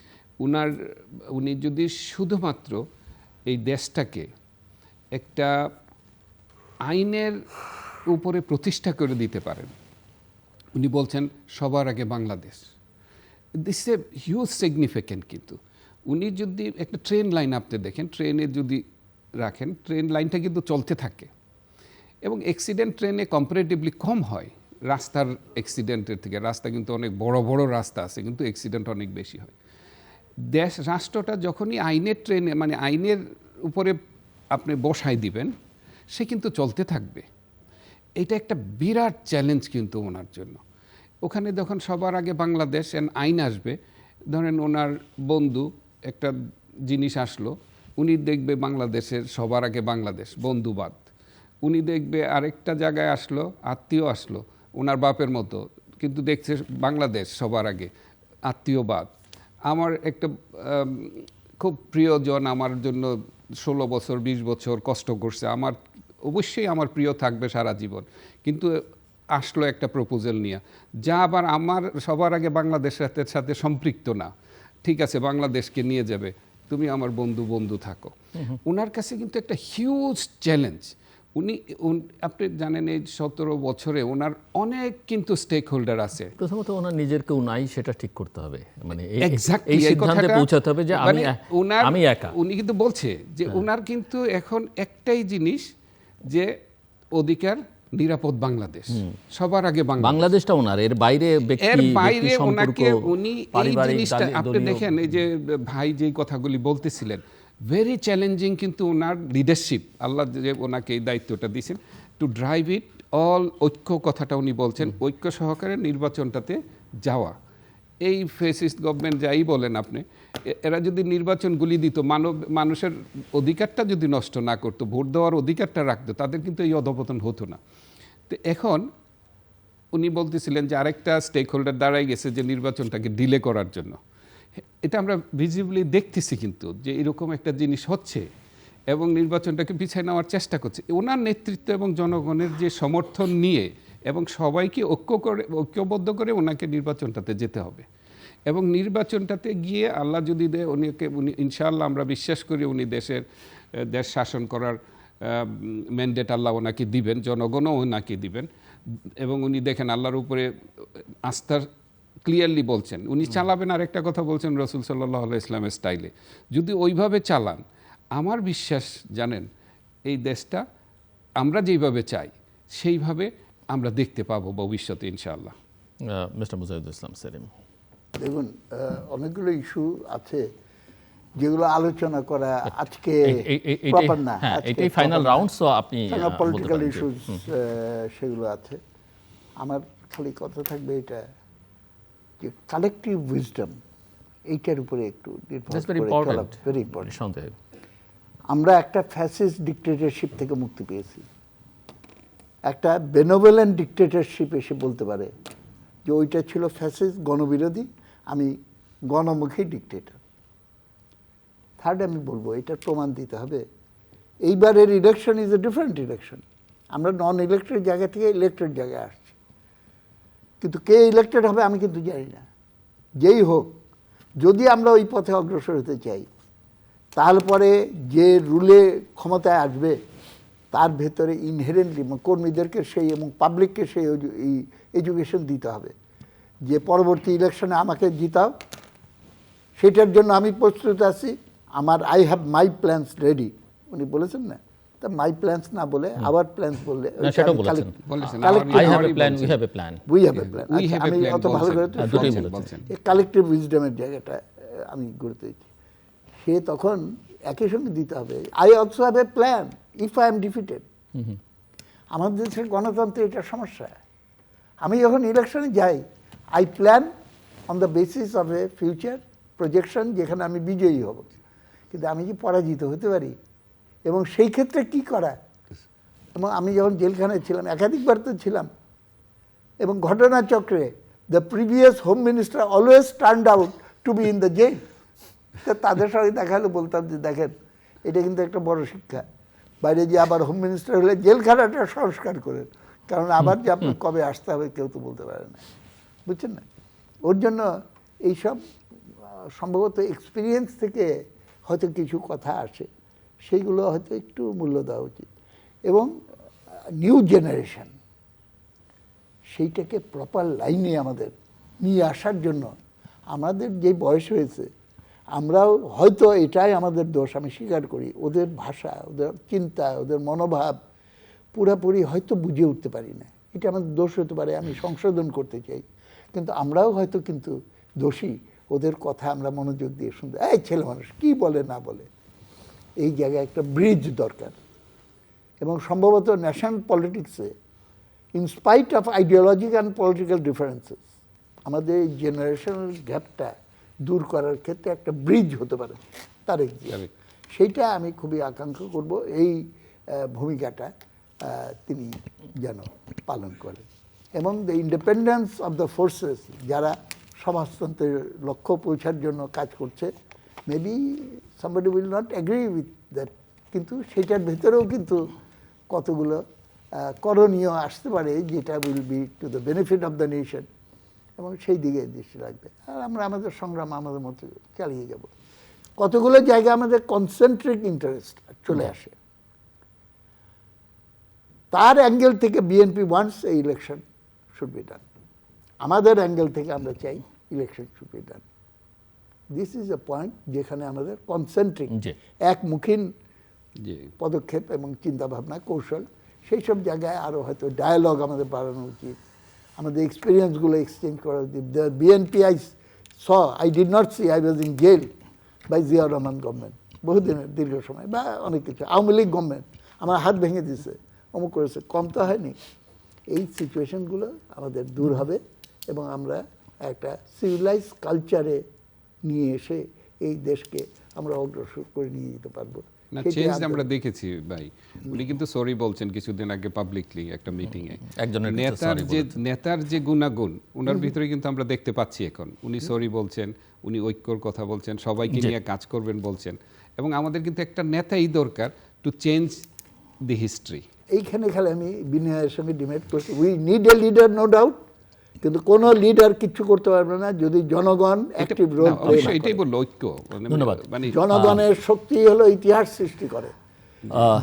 উনি যদি শুধুমাত্র এই দেশটাকে একটা আইনের উপরে প্রতিষ্ঠা করে দিতে পারেন। উনি বলছেন সবার আগে Bangladesh, this a huge significant. কিন্তু উনি যদি একটা ট্রেন লাইন আপনি দেখেন, ট্রেনে যদি রাখেন, ট্রেন লাইনটা কিন্তু চলতে থাকে, এবং অ্যাক্সিডেন্ট ট্রেনে কম্পারেটিভলি কম হয় রাস্তার অ্যাক্সিডেন্টের থেকে। রাস্তা কিন্তু অনেক বড় বড় রাস্তা আছে, কিন্তু অ্যাক্সিডেন্ট অনেক বেশি হয়। রাষ্ট্রটা যখনই আইনের ট্রেনে মানে আইনের উপরে আপনি বসাই দিবেন, সে কিন্তু চলতে থাকবে। এটা একটা বিরাট চ্যালেঞ্জ কিন্তু ওনার জন্য। ওখানে যখন সবার আগে বাংলাদেশ আইন আসবে, ধরেন ওনার বন্ধু একটা জিনিস আসলো, উনি দেখবে বাংলাদেশের সবার আগে বাংলাদেশ, বন্ধুবাদ। উনি দেখবে আরেকটা জায়গায় আসলো, আত্মীয় আসলো ওনার বাপের মতো, কিন্তু দেখছে বাংলাদেশ সবার আগে, আত্মীয়বাদ। আমার একটা খুব প্রিয়জন আমার জন্য 16 বছর 20 বছর কষ্ট করছে, আমার অবশ্যই আমার প্রিয় থাকবে সারা জীবন, কিন্তু আসলো একটা প্রপোজাল নিয়ে, যা আবার আমার সবার আগে বাংলাদেশের সাথে সম্পৃক্ত না। ঠিক আছে, বাংলাদেশকে নিয়ে যাবে, তুমি আমার বন্ধু থাকো। ওনার কাছে কিন্তু একটা হিউজ চ্যালেঞ্জ। আপনি জানেন এই 17 বছরে ওনার অনেক কিন্তু স্টেক হোল্ডার আছে। প্রথমত ওনার নিজের কেউ নাই, সেটা ঠিক করতে হবে, মানে Exactly, এই সিদ্ধান্তে পৌঁছাতে হবে যে আমি একা। উনি কিন্তু বলছে যে ওনার কিন্তু এখন একটাই জিনিস, যে অধিকার নিরাপদ বাংলাদেশ, সবার আগে বাংলাদেশটা ওনার, এর বাইরে এর বাইরে ওনাকে উনি এই জিনিসটা আপনি দেখেন, এই যে ভাই যেই কথাগুলি বলতেছিলেন, ভেরি চ্যালেঞ্জিং কিন্তু ওনার লিডারশিপ। আল্লাহ যে ওনাকে এই দায়িত্বটা দিয়েছেন টু ড্রাইভ ইট অল, ঐক্য কথাটা উনি বলছেন, ঐক্য সহকারে নির্বাচনটাতে যাওয়া। এই ফ্যাসিস্ট গভর্নমেন্ট যাই বলেন আপনি, এরা যদি নির্বাচনগুলি দিত, মানুষের অধিকারটা যদি নষ্ট না করতো, ভোট দেওয়ার অধিকারটা রাখতো, তাদের কিন্তু এই অধপতন হতো না। তো এখন উনি বলতেছিলেন যে আরেকটা স্টেক হোল্ডার দাঁড়াই গেছে যে নির্বাচনটাকে ডিলে করার জন্য। এটা আমরা ভিজিবলি দেখতেছি কিন্তু যে এরকম একটা জিনিস হচ্ছে, এবং নির্বাচনটাকে পিছিয়ে নেওয়ার চেষ্টা করছে। ওনার নেতৃত্ব এবং জনগণের যে সমর্থন নিয়ে এবং সবাইকে ঐক্যবদ্ধ করে ওনাকে নির্বাচনটাতে যেতে হবে, এবং নির্বাচনটাতে গিয়ে আল্লাহ যদি দেয় উনি ইনশাআল্লাহ আমরা বিশ্বাস করি উনি দেশ শাসন করার ম্যান্ডেট আল্লাহ ওনাকে দিবেন, জনগণও ওনাকে দিবেন। এবং উনি দেখেন আল্লাহর উপরে আস্থা ক্লিয়ারলি বলছেন, উনি চালাবেন। আর একটা কথা বলছেন রসুল সাল্লাল্লাহু আলাইহি ইসলামের স্টাইলে, যদি ওইভাবে চালান, আমার বিশ্বাস জানেন এই দেশটা আমরা যেইভাবে চাই সেইভাবে আমরা দেখতে পাবো ভবিষ্যতে ইনশাআল্লাহ। মিস্টার মুজাহিদুল ইসলাম সেলিম। দেখুন, অনেকগুলো ইস্যু আছে যেগুলো আলোচনা করা আজকে প্রপার না। হ্যাঁ, এটাই ফাইনাল রাউন্ড, সো আপনি পলিটিক্যাল ইস্যুস সেগুলো আছে। আমার খালি কথা থাকবে এটা যে কালেকটিভ উইজডম, এইটার উপরে একটু নির্ভর করে চলা ভেরি ইম্পর্টেন্ট। সন্দেহ আমরা একটা ফ্যাসিস্ট ডিক্টেটরশিপ থেকে মুক্তি পেয়েছি। একটা বেনোভেলেন্ট ডিক্টেটরশিপ এসে বলতে পারে যে ওইটা ছিল ফ্যাসিস্ট, গণবিরোধী, আমি গণমুখী ডিক্টেটর। থার্ড আমি বলবো এটার প্রমাণ দিতে হবে। এইবারের election is a different election. আমরা নন ইলেক্টেড জায়গা থেকে ইলেক্টেড জায়গায় আসছি, কিন্তু কে ইলেক্টেড হবে আমি কিন্তু জানি না। যেই হোক, যদি আমরা ওই পথে অগ্রসর হতে চাই, তাহলে পরে যে রুলে ক্ষমতায় আসবে তার ভেতরে ইনহেরেন্টলি কর্মীদেরকে সেই এবং পাবলিককে সেই এডুকেশন দিতে হবে যে পরবর্তী ইলেকশনে আমাকে জিতাও, সেটার জন্য আমি প্রস্তুত আছি। আমার I have my plans ready, উনি বলেছেন না, তা মাই প্ল্যানস না বলে আওয়ার প্ল্যানস বললে সেটাও বলেছেন। I have a plan, we have a plan, we have a plan. আমি অত ভালো করে এই কালেকটিভ উইজডমের জায়গাটা আমি গুরুত্ব দিচ্ছি। সে তখন একই সঙ্গে দিতে হবে I also have a plan if I am defeated. আমাদের দেশের গণতন্ত্রে এটা সমস্যা। আমি যখন ইলেকশনে যাই, I plan on the basis of A future projection যেখানে আমি বিজয়ী হব, কিন্তু আমি কি পরাজিত হতে পারি এবং সেই ক্ষেত্রে কি করা। এবং আমি যখন জেলখানায় ছিলাম, একাধিকবার তো ছিলাম, এবং ঘটনাচক্রে the previous home minister always turned out to be in the jail. তাদের সঙ্গে দেখা হলে বলতাম যে দেখেন, এটা কিন্তু একটা বড় শিক্ষা। বাইরে যে আবার হোম মিনিস্টার হলে জেলখানাটা সংস্কার করেন, কারণ আবার যে আপনার কবে আসতে হবে কেউ তো বলতে পারে না, বুঝছেন না। ওর জন্য এইসব সম্ভবত এক্সপিরিয়েন্স থেকে হয়তো কিছু কথা আসে, সেইগুলো হয়তো একটু মূল্য দেওয়া উচিত। এবং নিউ জেনারেশন সেইটাকে প্রপার লাইনে আমাদের নিয়ে আসার জন্য আমাদের যে বয়স হয়েছে, আমরাও হয়তো এটাই আমাদের দোষ, আমি স্বীকার করি। ওদের ভাষা, ওদের চিন্তা, ওদের মনোভাব পুরোপুরি হয়তো বুঝে উঠতে পারি না, এটা আমাদের দোষ হতে পারে, আমি সংশোধন করতে চাই। কিন্তু আমরাও হয়তো কিন্তু দোষী, ওদের কথা আমরা মনোযোগ দিয়ে শুনতে, এই ছেলে মানুষ কী বলে না বলে। এই জায়গায় একটা ব্রিজ দরকার। এবং সম্ভবত ন্যাশনাল পলিটিক্সে in spite of ideologic and political differences আমাদের এই জেনারেশনাল গ্যাপটা দূর করার ক্ষেত্রে একটা ব্রিজ হতে পারে তারেক জিয়া। সেইটা আমি খুবই আকাঙ্ক্ষা করব, এই ভূমিকাটা তিনি যেন পালন করেন। এবং the independence of the forces, যারা সমাজতন্ত্রের লক্ষ্য পৌঁছার জন্য কাজ করছে, maybe somebody will not agree with that, কিন্তু সেটার ভেতরেও কিন্তু কতগুলো করণীয় আসতে পারে যেটা will be to the benefit of the nation, এবং সেই দিকে দৃষ্টি রাখবে। আর আমরা আমাদের সংগ্রাম আমাদের মতো চালিয়ে যাব। কতগুলো জায়গা আমাদের কনসেন্ট্রিক ইন্টারেস্ট চলে আসে, তার অ্যাঙ্গেল থেকে বিএনপি ওয়ান্টস এই ইলেকশন শুড বি ডান। আমাদের অ্যাঙ্গেল থেকে আমরা চাই election should be done. This is a point যেখানে আমাদের কনসেন্ট্রিক একমুখীন পদক্ষেপ এবং চিন্তাভাবনা কৌশল, সেই সব জায়গায় আরও হয়তো ডায়ালগ আমাদের বাড়ানো উচিত, আমাদের এক্সপিরিয়েন্সগুলো এক্সচেঞ্জ করা উচিত। The BNP I did not see, I was in jail by Ziaur Rahman government, বহুদিনের দীর্ঘ সময়, বা অনেক কিছু। আওয়ামী লীগ গভর্নমেন্ট আমার হাত ভেঙে দিয়েছে, অমুক করেছে, কম তো হয়নি। এই সিচুয়েশনগুলো আমাদের দূর হবে এবং আমরা একটা সিভিলাইজ কালচারে নিয়ে এসে এই দেশকে আমরা অগ্রসর করে নিয়ে যেতে পারবো। না, চেঞ্জ আমরা দেখেছি ভাই। উনি কিন্তু সরি বলছেন কিছুদিন আগে পাবলিকলি একটা মিটিং এ। নেতার যে গুণাগুণ ওনার ভিতরে কিন্তু আমরা দেখতে পাচ্ছি এখন। উনি সরি বলছেন, উনি ঐক্যর কথা বলছেন, সবাইকে নিয়ে কাজ করবেন বলছেন। এবং আমাদের কিন্তু একটা নেতাই দরকার টু চেঞ্জ দি হিস্ট্রি। এইখানে খালি আমি বিনয়ের সঙ্গে ডিমেট করছি, we need a leader no doubt, কিন্তু কোন লিডার কিছু করতে পারবে না যদি জনগণ অ্যাক্টিভ রোল প্লে না করে। এটাই বলল ঐক্য। ধন্যবাদ। জনগণের শক্তি হলো ইতিহাস সৃষ্টি করে।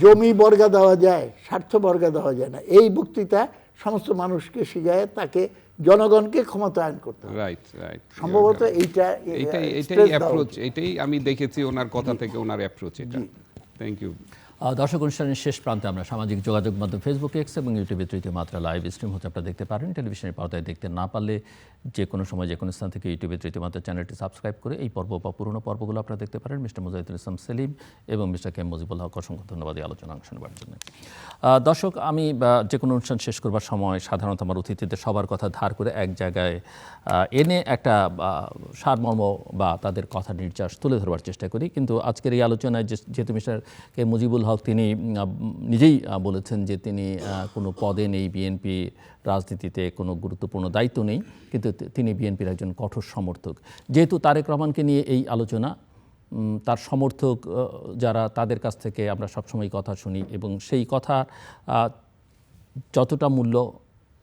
জমি বর্গা দেওয়া যায়, স্বার্থ বর্গা দেওয়া যায় না। এই বক্তৃতা সমস্ত মানুষকে শিখায় তাকে জনগণকে ক্ষমতায়ন করতে হবে। রাইট রাইট, সম্ভবত এটাই stress দেওয়া অ্যাপ্রোচ, উচিত। এটাই আমি দেখেছি ওনার কথা থেকে, ওনার অ্যাপ্রোচ এটা। Thank you. দর্শক, অনুষ্ঠানের শেষ প্রান্তে আমরা সামাজিক যোগাযোগ মাধ্যম ফেসবুক, এক্স এবং ইউটিউবে তৃতীয় মাত্রা লাইভ স্ট্রিম হচ্ছে আপনারা দেখতে পারেন। টেলিভিশনের পর্দায় দেখতে না পারলে যে কোনো সময় যে কোনো স্থান থেকে ইউটিউবে তৃতীয় মাত্রা চ্যানেলটি সাবস্ক্রাইব করে এই পর্ব বা পুরনো পর্বগুলো আপনারা দেখতে পারেন। মিস্টার মুজাহিদুল ইসলাম সেলিম এবং মিস্টার কে মুজিবুল হক, অসংখ্য ধন্যবাদ এই আলোচনা অংশ নেওয়ার জন্য। দর্শক, আমি যে কোনো অনুষ্ঠান শেষ করবার সময় সাধারণত আমার অতিথিদের সবার কথা ধার করে এক জায়গায় এনে একটা সারমর্ম বা তাদের কথা নির্যাস তুলে ধরবার চেষ্টা করি। কিন্তু আজকের এই আলোচনায় যেহেতু মিস্টার কে মুজিবুল হক তিনি নিজেই বলেছেন যে তিনি কোনো পদে নেই, বিএনপি রাজনীতিতে কোনো গুরুত্বপূর্ণ দায়িত্ব নেই, কিন্তু তিনি বিএনপির একজন কঠোর সমর্থক। যেহেতু তারেক রহমানকে নিয়ে এই আলোচনা, তার সমর্থক যারা তাদের কাছ থেকে আমরা সবসময় কথা শুনি এবং সেই কথা যতটা মূল্য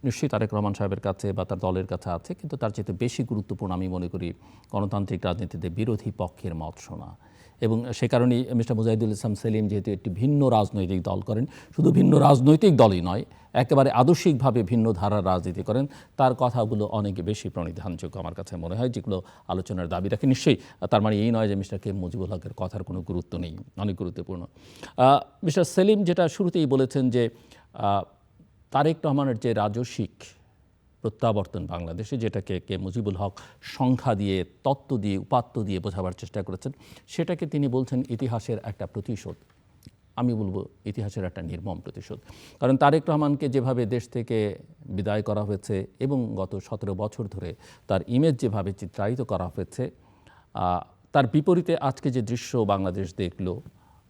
নিশ্চয়ই তারেক রহমান সাহেবের কাছে বা তার দলের কাছে আছে, কিন্তু তার চেয়ে বেশি গুরুত্বপূর্ণ আমি মনে করি গণতান্ত্রিক রাজনীতিতে বিরোধী পক্ষের মত শোনা। এবং সে কারণেই মিস্টার মুজাহিদুল ইসলাম সেলিম যেহেতু একটি ভিন্ন রাজনৈতিক দল করেন, শুধু ভিন্ন রাজনৈতিক দলই নয়, একেবারে আদর্শিকভাবে ভিন্ন ধারার রাজনীতি করেন, তার কথাগুলো অনেক বেশি প্রণিধানযোগ্য আমার কাছে মনে হয়, যেগুলো আলোচনার দাবি রাখে। নিশ্চয়ই তার মানে এই নয় যে মিস্টার কে মুজিবুল হকের কথার কোনো গুরুত্ব নেই, অনেক গুরুত্বপূর্ণ। মিস্টার সেলিম যেটা শুরুতেই বলেছেন যে তারেক রহমানের যে রাজস্বিক প্রত্যাবর্তন বাংলাদেশে, যেটাকে কে মুজিবুল হক সংখ্যা দিয়ে, তত্ত্ব দিয়ে, উপাত্ত দিয়ে বোঝাবার চেষ্টা করেছেন, সেটাকে তিনি বলছেন ইতিহাসের একটা প্রতিশোধ। আমি বলবো ইতিহাসের একটা নির্মম প্রতিশোধ। কারণ তারেক রহমানকে যেভাবে দেশ থেকে বিদায় করা হয়েছে এবং গত 17 বছর ধরে তার ইমেজ যেভাবে চিত্রায়িত করা হয়েছে, তার বিপরীতে আজকে যে দৃশ্য বাংলাদেশ দেখলো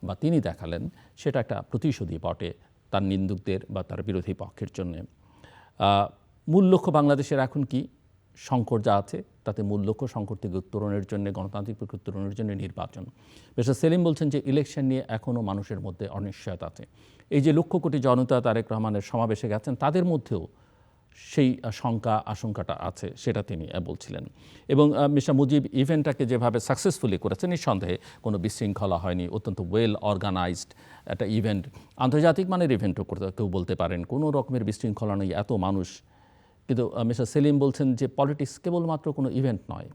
বা তিনি দেখালেন, সেটা একটা প্রতিশোধই বটে তার নিন্দুকদের বা তার বিরোধী পক্ষের জন্যে। মূল লক্ষ্য বাংলাদেশের এখন কি সংকট যা আছে, তাতে মূল লক্ষ্য সংকট থেকে উত্তরণের জন্য, গণতান্ত্রিক প্রক্রিয়া উত্তরণের জন্য নির্বাচন। মিস্টার সেলিম বলছেন যে ইলেকশন নিয়ে এখনও মানুষের মধ্যে অনিশ্চয়তা আছে। এই যে লক্ষ কোটি জনতা তারেক রহমানের সমাবেশে গেছেন, তাদের মধ্যেও সেই শঙ্কা আশঙ্কাটা আছে, সেটা তিনি বলছিলেন। এবং মিস্টার মুজিব ইভেন্টটাকে যেভাবে সাকসেসফুলি করেছেন, নিঃসন্দেহে কোনো বিশৃঙ্খলা হয়নি, অত্যন্ত ওয়েল অর্গানাইজড একটা ইভেন্ট, আন্তর্জাতিক মানের ইভেন্টও করতে কেউ বলতে পারেন, কোনো রকমের বিশৃঙ্খলা নেই, এত মানুষ। কিন্তু মিস্টার সেলিম বলছেন যে পলিটিক্স কেবলমাত্র কোনো ইভেন্ট নয়,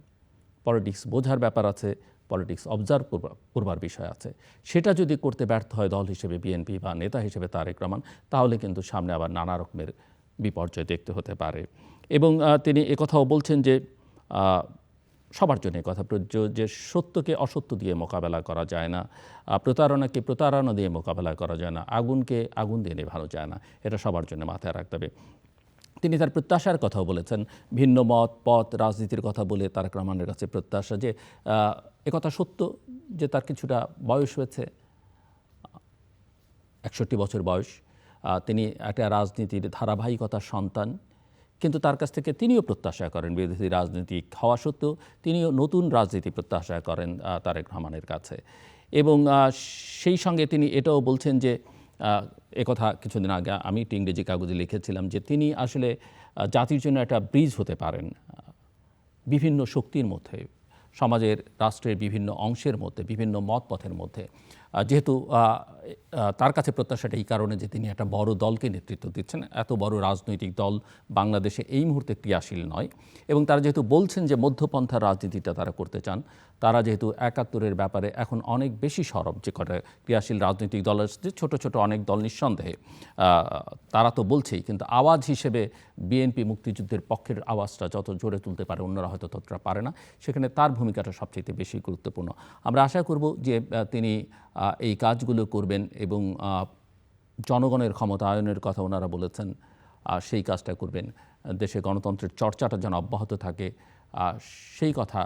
পলিটিক্স বোঝার ব্যাপার আছে, পলিটিক্স অবজার্ভ করবার বিষয় আছে। সেটা যদি করতে ব্যর্থ হয় দল হিসেবে বিএনপি বা নেতা হিসেবে তারেক রহমান, তাহলে কিন্তু সামনে আবার নানা রকমের বিপর্যয় দেখতে হতে পারে। এবং তিনি একথাও বলছেন যে সবার জন্য কথা প্রযোজ্য যে সত্যকে অসত্য দিয়ে মোকাবেলা করা যায় না, প্রতারণাকে প্রতারণা দিয়ে মোকাবেলা করা যায় না, আগুনকে আগুন দিয়ে নেভানো যায় না, এটা সবার জন্য মাথায় রাখতে হবে। তিনি তার প্রত্যাশার কথাও বলেছেন, ভিন্ন মত পথ রাজনীতির কথা বলে তারেক রহমানের কাছে প্রত্যাশা যে একথা সত্য যে তার কিছুটা বয়স হয়েছে, 61 বছর বয়স, তিনি একটা রাজনীতির ধারাবাহিকতার সন্তান, কিন্তু তার কাছ থেকে তিনিও প্রত্যাশা করেন বিরোধী রাজনীতি হওয়া সত্ত্বেও তিনিও নতুন রাজনীতি প্রত্যাশা করেন তারেক রহমানের কাছে। এবং সেই সঙ্গে তিনি এটাও বলছেন যে একথা কিছুদিন আগে আমি একটি ইংরেজি কাগজে লিখেছিলাম যে তিনি আসলে জাতির জন্য একটা ব্রিজ হতে পারেন বিভিন্ন শক্তির মধ্যে, সমাজের রাষ্ট্রের বিভিন্ন অংশের মধ্যে, বিভিন্ন মত পথের মধ্যে। যেহেতু তার কাছে প্রত্যাশাটা এই কারণে যে তিনি একটা বড় দলকে নেতৃত্ব দিচ্ছেন, এত বড় রাজনৈতিক দল বাংলাদেশে এই মুহূর্তে ক্রিয়াশীল নয়, এবং তারা যেহেতু বলছেন যে মধ্যপন্থার রাজনীতিটা তারা করতে চান, তারা যেহেতু 71-এর ব্যাপারে এখন অনেক বেশি সরব, যে কটা ক্রিয়াশীল রাজনৈতিক দল আছে, ছোট ছোট অনেক দল নিঃসন্দেহে তারা তো বলছেই, কিন্তু আওয়াজ হিসেবে বিএনপি মুক্তিযুদ্ধের পক্ষের আওয়াজটা যত জোরে তুলতে পারে অন্যরা হয়তো ততটা পারে না, সেখানে তার ভূমিকাটা সবচেয়ে বেশি গুরুত্বপূর্ণ। আমরা আশা করব যে তিনি এই কাজগুলো করবেন এবং জনগণের ক্ষমতায়নের কথা ওনারা বলেছেন, সেই কাজটা করবেন, দেশে গণতন্ত্রের চর্চাটা যেন অব্যাহত থাকে সেই কথা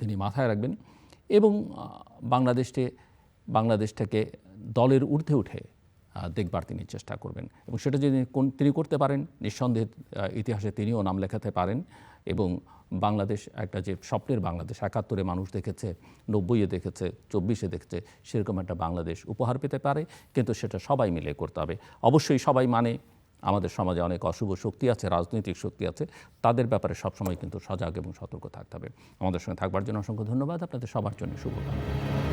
তিনি মাথায় রাখবেন, এবং বাংলাদেশটাকে দলের ঊর্ধ্বে উঠে দেখবার তিনি চেষ্টা করবেন। এবং সেটা যদি তিনি করতে পারেন, নিঃসন্দেহে ইতিহাসে তিনিও নাম লেখাতে পারেন। এবং বাংলাদেশ একটা যে স্বপ্নের বাংলাদেশ 71-এ মানুষ দেখেছে, 90-এ দেখেছে, 24-এ দেখেছে, সেরকম একটা বাংলাদেশ উপহার পেতে পারে, কিন্তু সেটা সবাই মিলে করতে হবে। অবশ্যই সবাই মানে আমাদের সমাজে অনেক অশুভ শক্তি আছে, রাজনৈতিক শক্তি আছে, তাদের ব্যাপারে সবসময় কিন্তু সজাগ এবং সতর্ক থাকতে হবে। আমাদের সঙ্গে থাকবার জন্য অসংখ্য ধন্যবাদ, আপনাদের সবার জন্য শুভকামনা।